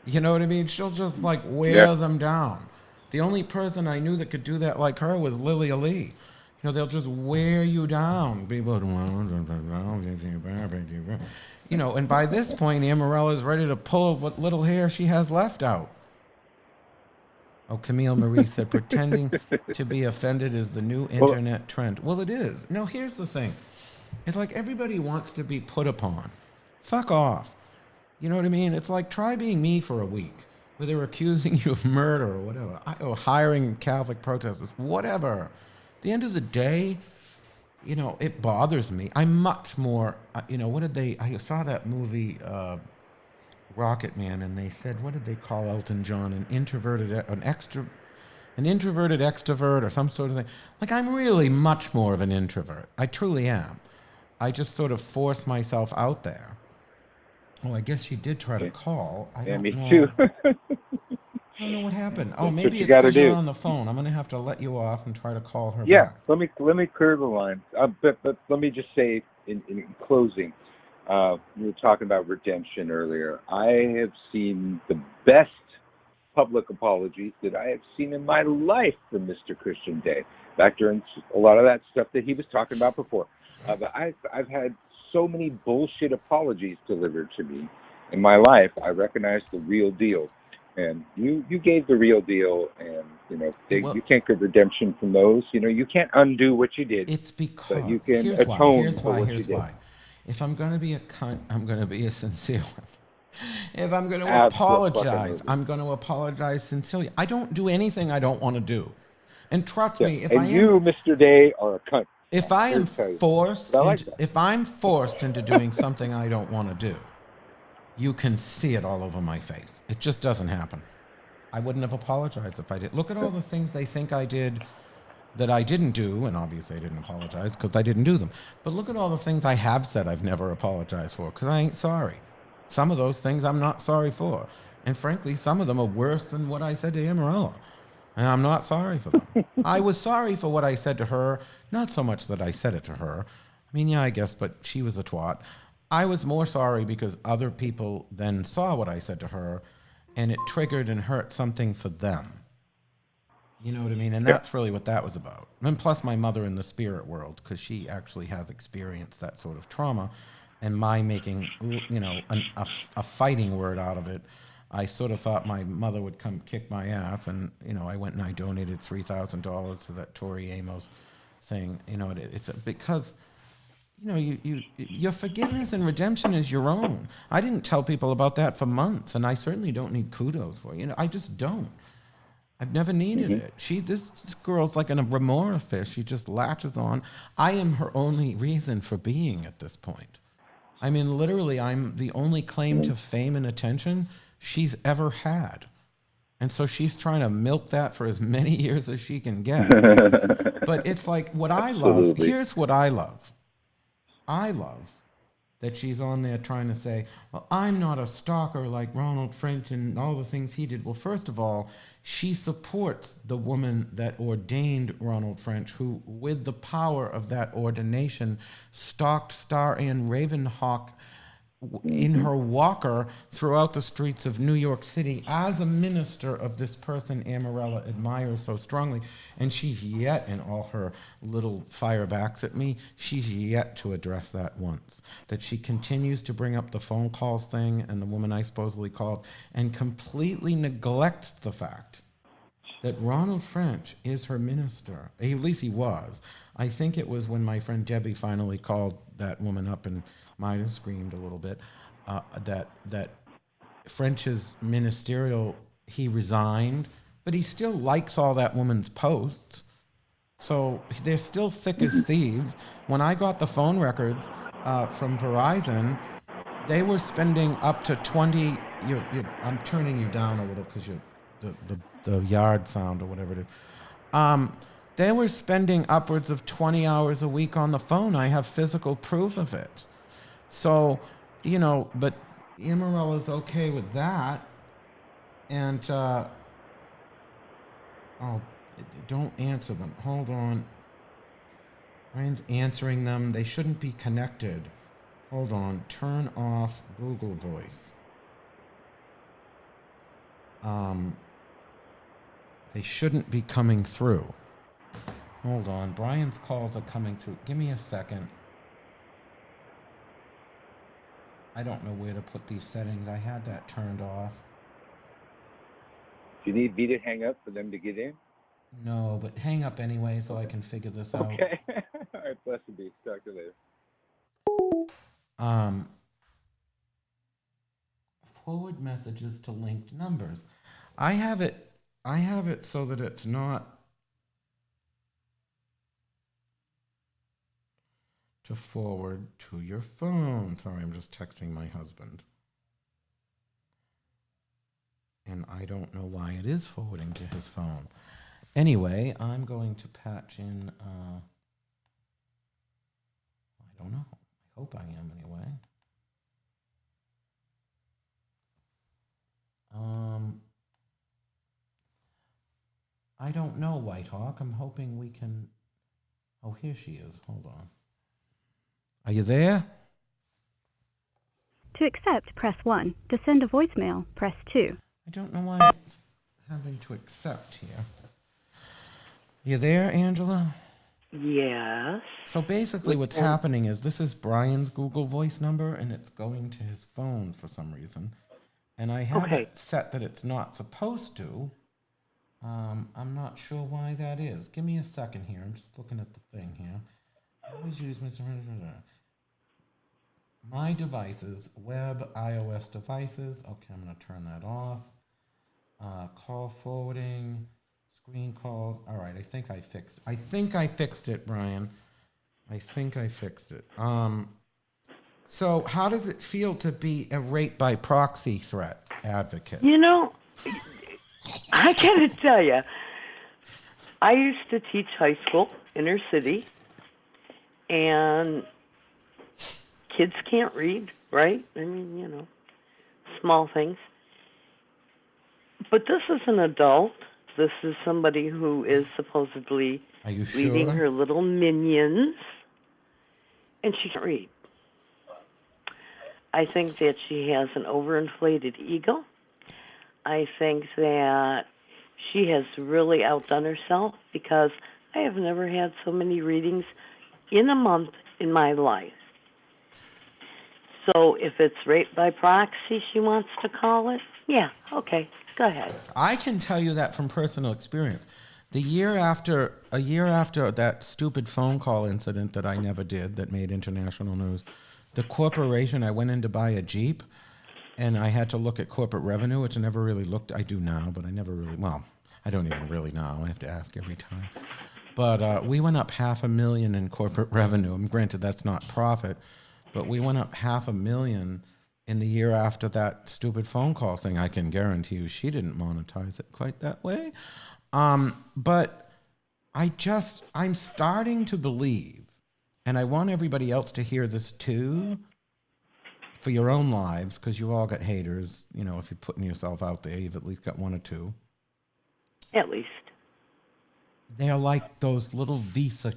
You know what I mean? She'll just like wear them down. The only person I knew that could do that like her was Lily Ali. You know, they'll just wear you down. People, you know, and by this point, Amarella is ready to pull what little hair she has left out. Oh, Camille Marie said, pretending to be offended is the new internet trend. Well, it is. No, here's the thing. It's like everybody wants to be put upon. Fuck off. You know what I mean? It's like, try being me for a week, where they're accusing you of murder or whatever, or hiring Catholic protesters, whatever. At the end of the day, you know, it bothers me. I'm much more, you know, I saw that movie, Rocket Man, and they said, what did they call Elton John? An introverted extrovert or some sort of thing. Like, I'm really much more of an introvert. I truly am. I just sort of force myself out there. Oh, I guess she did try to call. I don't know. Too. I don't know what happened. Oh, maybe it's because you're on the phone. I'm going to have to let you off and try to call her back. Let me clear the line. But let me just say in closing, we were talking about redemption earlier. I have seen the best public apologies that I have seen in my life from Mr. Christian Day, back during a lot of that stuff that he was talking about before. But I've had so many bullshit apologies delivered to me in my life. I recognize the real deal, and you gave the real deal, and you know you can't get redemption from those. You know, you can't undo what you did. It's because you can atone for what you did. If I'm going to be a cunt, I'm going to be a sincere one. If I'm going to apologize, I'm going to apologize sincerely. I don't do anything I don't want to do, and trust me, you, Mr. Day, are a cunt. If I am forced, if I'm forced into doing something I don't want to do, you can see it all over my face. It just doesn't happen. I wouldn't have apologized if I did. Look at all the things they think I did that I didn't do, and obviously I didn't apologize because I didn't do them. But look at all the things I have said I've never apologized for because I ain't sorry. Some of those things I'm not sorry for. And frankly, some of them are worse than what I said to Amarella. And I'm not sorry for them. I was sorry for what I said to her. Not so much that I said it to her. I mean, yeah, I guess, but she was a twat. I was more sorry because other people then saw what I said to her, and it triggered and hurt something for them. You know what I mean? And that's really what that was about. And plus my mother in the spirit world, because she actually has experienced that sort of trauma, and my making, you know, a fighting word out of it. I sort of thought my mother would come kick my ass, and you know, I went and I donated $3,000 to that Tori Amos thing. You know, it's because, you know, your forgiveness and redemption is your own. I didn't tell people about that for months, and I certainly don't need kudos for it. You know, I just don't. I've never needed it. This girl's like a remora fish. She just latches on. I am her only reason for being at this point. I mean, literally, I'm the only claim to fame and attention she's ever had. And so she's trying to milk that for as many years as she can get. But it's like what I love. Here's what I love. I love that she's on there trying to say, well, I'm not a stalker like Ronald French and all the things he did. Well, first of all, she supports the woman that ordained Ronald French, who, with the power of that ordination, stalked Star Ann Ravenhawk in her walker throughout the streets of New York City as a minister of this person Amarella admires so strongly. And she's yet, in all her little firebacks at me, she's yet to address that once. That she continues to bring up the phone calls thing and the woman I supposedly called and completely neglects the fact that Ronald French is her minister. At least he was. I think it was when my friend Debbie finally called that woman up and might have screamed a little bit, that French's ministerial, he resigned, but he still likes all that woman's posts. So they're still thick as thieves. When I got the phone records, from Verizon, they were spending up to 20. I'm turning you down a little because the yard sound or whatever it is. They were spending upwards of 20 hours a week on the phone. I have physical proof of it. So, but Emerald is okay with that. And, don't answer them. Hold on. Ryan's answering them. They shouldn't be connected. Hold on. Turn off Google Voice. They shouldn't be coming through. Hold on. Brian's calls are coming through. Give me a second. I don't know where to put these settings. I had that turned off. Do you need me to hang up for them to get in? No, but hang up anyway so I can figure this out. Okay. All right, blessed be. Talk to you later. Forward messages to linked numbers. I have it so that it's not to forward to your phone. Sorry, I'm just texting my husband. And I don't know why it is forwarding to his phone. Anyway, I'm going to patch in, I don't know. I hope I am anyway. I don't know, Whitehawk. I'm hoping we can, oh, here she is. Hold on. Are you there? To accept, press 1. To send a voicemail, press 2. I don't know why it's having to accept here. You there, Angela? Yes. So basically what's happening is this is Brian's Google Voice number, and it's going to his phone for some reason. And I have it set that it's not supposed to. I'm not sure why that is. Give me a second here. I'm just looking at the thing here. Always use my devices, web, iOS devices. Okay, I'm going to turn that off. Call forwarding, screen calls. All right, I think I fixed it, Brian. I think I fixed it. So how does it feel to be a rape by proxy threat advocate? You know, I gotta tell you, I used to teach high school, inner city, and kids can't read, right? I mean, small things. But this is an adult. This is somebody who is supposedly leading her little minions, and she can't read. I think that she has an overinflated ego. I think that she has really outdone herself because I have never had so many readings in a month in my life. So if it's rape by proxy she wants to call it, yeah, okay, go ahead. I can tell you that from personal experience. A year after that stupid phone call incident that I never did that made international news, the corporation, I went in to buy a Jeep, and I had to look at corporate revenue, which I never really looked. I do now, but I never really, well, I don't even really know. I have to ask every time. But we went up $500,000 in corporate revenue. And granted, that's not profit, but we went up $500,000 in the year after that stupid phone call thing. I can guarantee you she didn't monetize it quite that way. But I'm starting to believe, and I want everybody else to hear this too, for your own lives, because you all got haters. If you're putting yourself out there, you've at least got one or two. At least. They're like those little Visa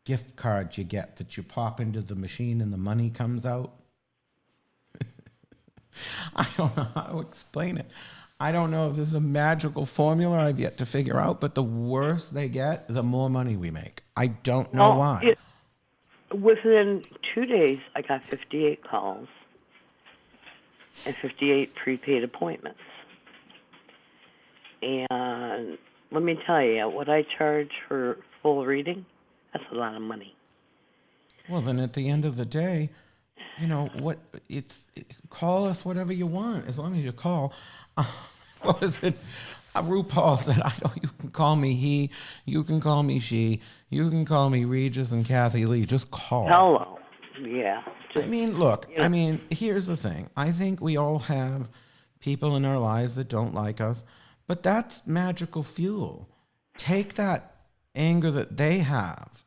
gift cards you get that you pop into the machine and the money comes out. I don't know how to explain it. I don't know if there's a magical formula I've yet to figure out, but the worse they get, the more money we make. I don't know why. Within 2 days, I got 58 calls and 58 prepaid appointments. And let me tell you, what I charge for full reading, that's a lot of money. Well, then at the end of the day, call us whatever you want, as long as you call. What was it? RuPaul said, you can call me he, you can call me she, you can call me Regis and Kathy Lee. Just call. Hello. Yeah. I mean, look, I mean, here's the thing. I think we all have people in our lives that don't like us, but that's magical fuel. Take that anger that they have,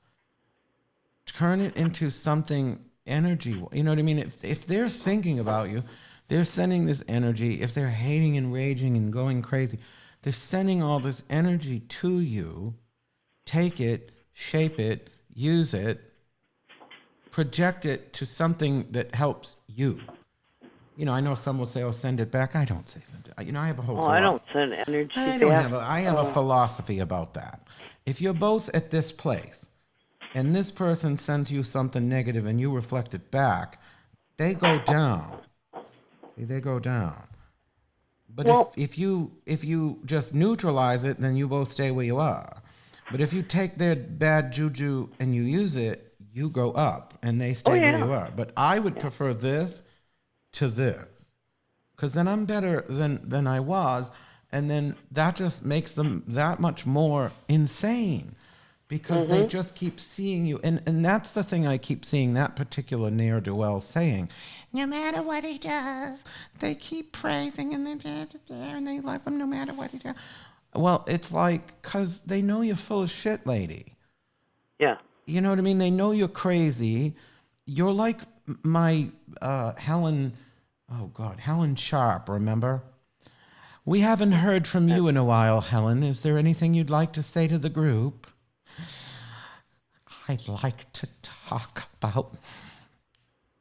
turn it into something energy. You know what I mean? If they're thinking about you, they're sending this energy. If they're hating and raging and going crazy, they're sending all this energy to you. Take it, shape it, use it, project it to something that helps you. You know, I know some will say, "Oh, send it back." I don't say send it. You know, I have a whole. I don't send energy I back. don't have a. I have a philosophy about that. If you're both at this place, and this person sends you something negative, and you reflect it back, they go down. See, they go down. But Well, if you just neutralize it, then you both stay where you are. But if you take their bad juju and you use it, you go up and they stay where you are. But I would prefer this to this, because then I'm better than I was, and then that just makes them that much more insane, because they just keep seeing you. And that's the thing I keep seeing that particular ne'er-do-well saying. No matter what he does, they keep praising and they love him no matter what he does. Well, it's like, because they know you're full of shit, lady. yeah. You know what I mean? They know you're crazy. You're like my Helen Sharp, remember? We haven't heard from you in a while, Helen. Is there anything you'd like to say to the group? I'd like to talk about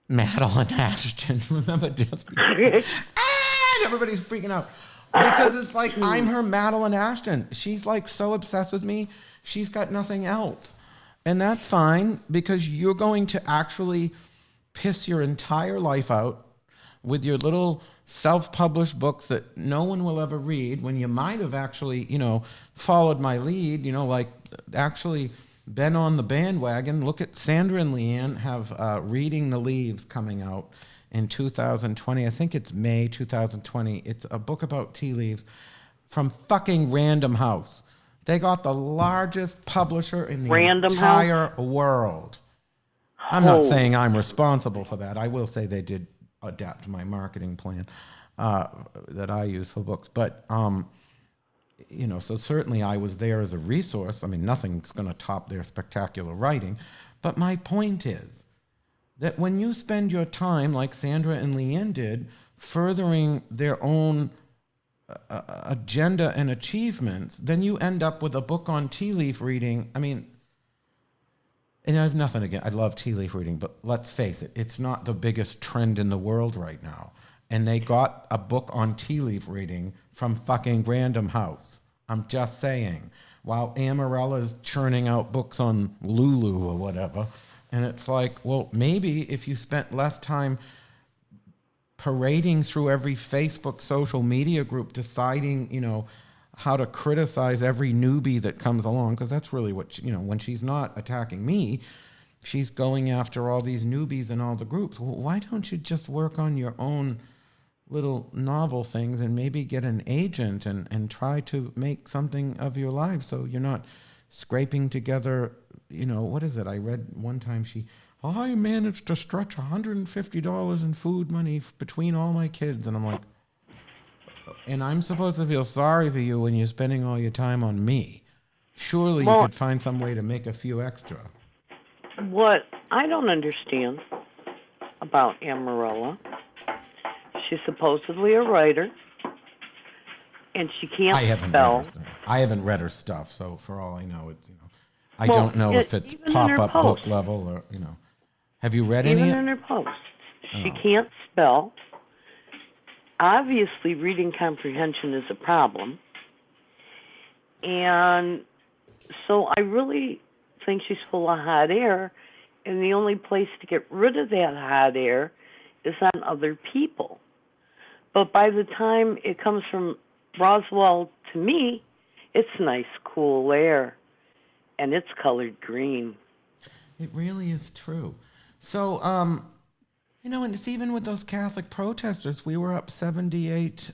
Madeline Ashton. Remember, just and everybody's freaking out. Because it's like, I'm her Madeline Ashton. She's like so obsessed with me, she's got nothing else. And that's fine, because you're going to actually piss your entire life out with your little self-published books that no one will ever read, when you might have actually, followed my lead, like actually been on the bandwagon. Look at Sandra and Leanne have Reading the Leaves coming out in 2020. I think it's May 2020. It's a book about tea leaves from fucking Random House. They got the largest publisher in the entire world. I'm not saying I'm responsible for that. I will say they did adapt my marketing plan that I use for books. But, so certainly I was there as a resource. I mean, nothing's going to top their spectacular writing. But my point is that when you spend your time, like Sandra and Leanne did, furthering their own agenda and achievements, then you end up with a book on tea leaf reading. I mean, and I have nothing against, I love tea leaf reading, but let's face it, it's not the biggest trend in the world right now. And they got a book on tea leaf reading from fucking Random House. I'm just saying. While Amarella's churning out books on Lulu or whatever. And it's like, well, maybe if you spent less time parading through every Facebook social media group, deciding, how to criticize every newbie that comes along, because that's really what, when she's not attacking me, she's going after all these newbies in all the groups. Well, why don't you just work on your own little novel things and maybe get an agent and try to make something of your life, so you're not scraping together, what is it? I read one time I managed to stretch $150 in food money between all my kids. And I'm like, and I'm supposed to feel sorry for you when you're spending all your time on me. Surely you could find some way to make a few extra. What I don't understand about Amarella, she's supposedly a writer, and she can't spell. I haven't read her stuff, so for all I know, I don't know if it's pop-up book level or, Have you read any? Even in her posts. She can't spell. Obviously, reading comprehension is a problem. And so I really think she's full of hot air, and the only place to get rid of that hot air is on other people. But by the time it comes from Roswell to me, it's nice, cool air, and it's colored green. It really is true. So, and it's even with those Catholic protesters, we were up 78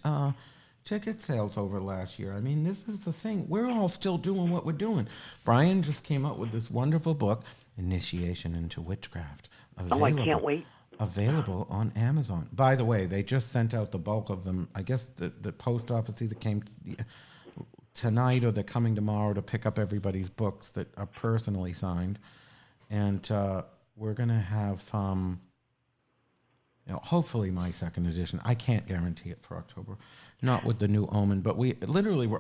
ticket sales over last year. I mean, this is the thing. We're all still doing what we're doing. Brian just came out with this wonderful book, Initiation into Witchcraft. Oh, I can't wait. Available on Amazon. By the way, they just sent out the bulk of them. I guess the post office either came tonight or they're coming tomorrow to pick up everybody's books that are personally signed. And we're going to have, hopefully my second edition. I can't guarantee it for October. Not with the new Omen, but we're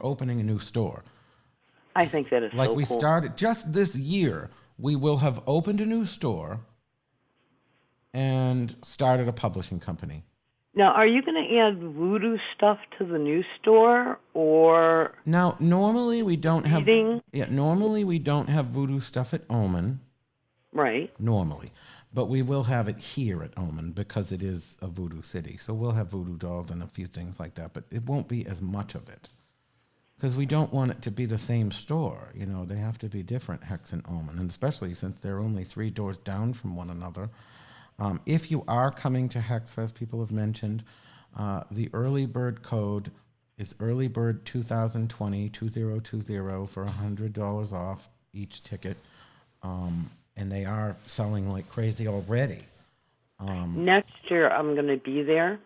opening a new store. I think that is like so we cool. started just this year. We will have opened a new store and started a publishing company. Now, are you going to add voodoo stuff to the new store, or Now, normally we don't reading? Normally we don't have voodoo stuff at Omen. Right. Normally, but we will have it here at Omen because it is a voodoo city. So we'll have voodoo dolls and a few things like that, but it won't be as much of it because we don't want it to be the same store. They have to be different, Hex and Omen, and especially since they're only 3 doors down from one another. If you are coming to HexFest, people have mentioned the early bird code is earlybird 2020 2020 for $100 off each ticket, and they are selling like crazy already. Next year, I'm going to be there,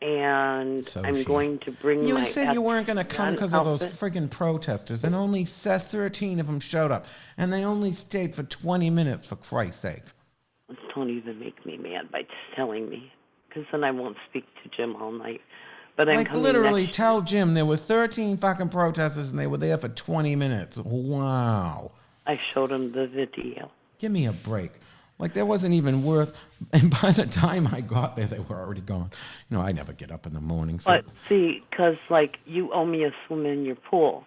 and So I'm she's- going to bring You my said you weren't going to come because of those outfit. friggin' protesters, and only 13 of them showed up, and they only stayed for 20 minutes, for Christ's sake. Don't even make me mad by telling me, because then I won't speak to Jim all night. But I'm Like, coming literally, next tell Jim there were 13 fucking protesters, and they were there for 20 minutes. Wow. I showed him the video. Give me a break. Like, there wasn't even worth... And by the time I got there, they were already gone. I never get up in the morning. So But see, because like you owe me a swim in your pool,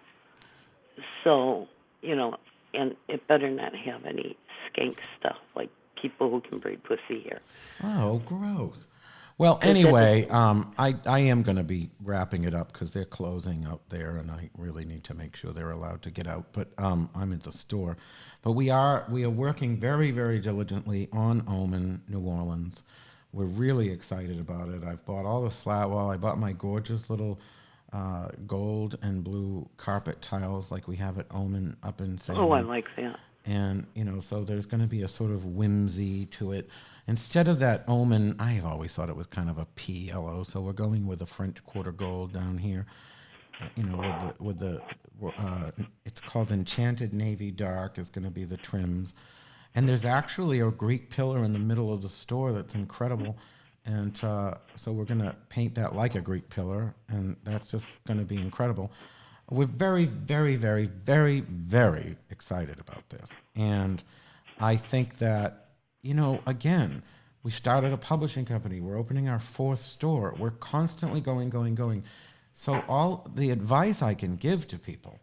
so and it better not have any skank stuff like people who can breed pussy here. Oh, gross. Well, anyway, I am going to be wrapping it up because they're closing out there, and I really need to make sure they're allowed to get out. But I'm at the store. But we are working very, very diligently on Omen, New Orleans. We're really excited about it. I've bought all the I bought my gorgeous little gold and blue carpet tiles like we have at Omen up in Salem. Oh, I like that. And, so there's going to be a sort of whimsy to it. Instead of that Omen, I have always thought it was kind of a pea yellow, so we're going with a French quarter gold down here. It's called Enchanted Navy Dark is going to be the trims. And there's actually a Greek pillar in the middle of the store that's incredible. And so we're going to paint that like a Greek pillar, and that's just going to be incredible. We're very, very, very, very, very excited about this. And I think that, again, we started a publishing company. We're opening our 4th store. We're constantly going. So all the advice I can give to people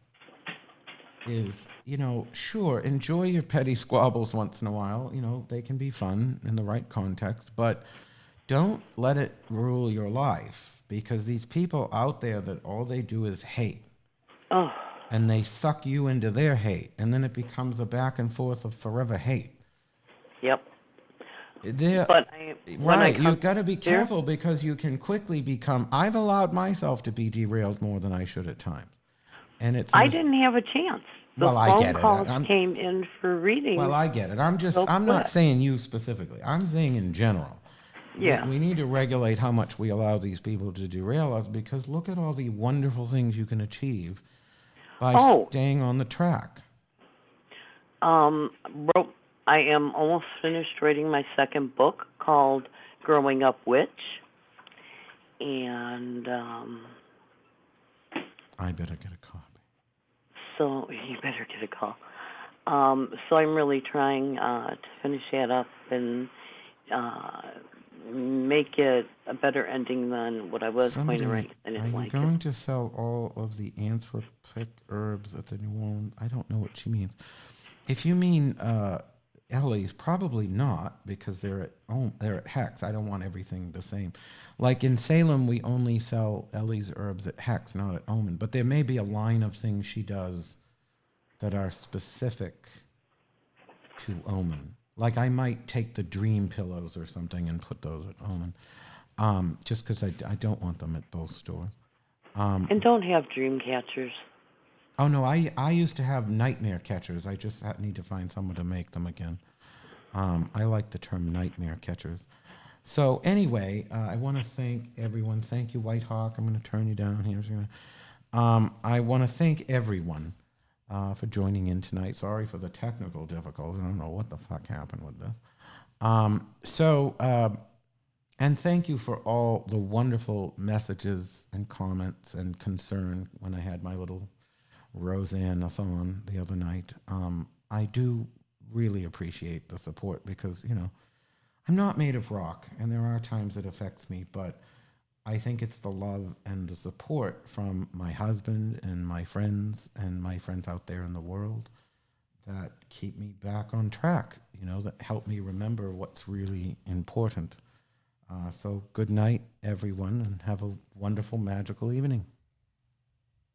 is, sure, enjoy your petty squabbles once in a while. They can be fun in the right context, but don't let it rule your life, because these people out there that all they do is hate. Oh. And they suck you into their hate, and then it becomes a back and forth of forever hate. Yep. But you've got to be careful, because you can quickly become... I've allowed myself to be derailed more than I should at times. And I didn't have a chance. The phone calls came in for reading. Well, I get it. I'm not saying you specifically. I'm saying in general. Yeah. We need to regulate how much we allow these people to derail us, because look at all the wonderful things you can achieve by staying on the track. I am almost finished writing my 2nd book called Growing Up Witch. And I better get a copy. So you better get a call. So I'm really trying to finish that up and make it a better ending than what I was going to write. I didn't like it. Are you going to sell all of the anthropic herbs at the New Orleans? I don't know what she means. If you mean Ellie's, probably not, because they're at Hex. I don't want everything the same. Like in Salem, we only sell Ellie's herbs at Hex, not at Omen. But there may be a line of things she does that are specific to Omen. Like I might take the dream pillows or something and put those at Omen, just because I don't want them at both stores. And don't have dream catchers. Oh, no, I used to have nightmare catchers. I just need to find someone to make them again. I like the term nightmare catchers. So anyway, I want to thank everyone. Thank you, White Hawk. I'm going to turn you down here. I want to thank everyone for joining in tonight. Sorry for the technical difficulties. I don't know what the fuck happened with this. And thank you for all the wonderful messages and comments and concern when I had my little Roseanne-a-thon the other night. I do really appreciate the support because, I'm not made of rock, and there are times it affects me, but I think it's the love and the support from my husband and my friends out there in the world that keep me back on track, that help me remember what's really important. So good night, everyone, and have a wonderful, magical evening.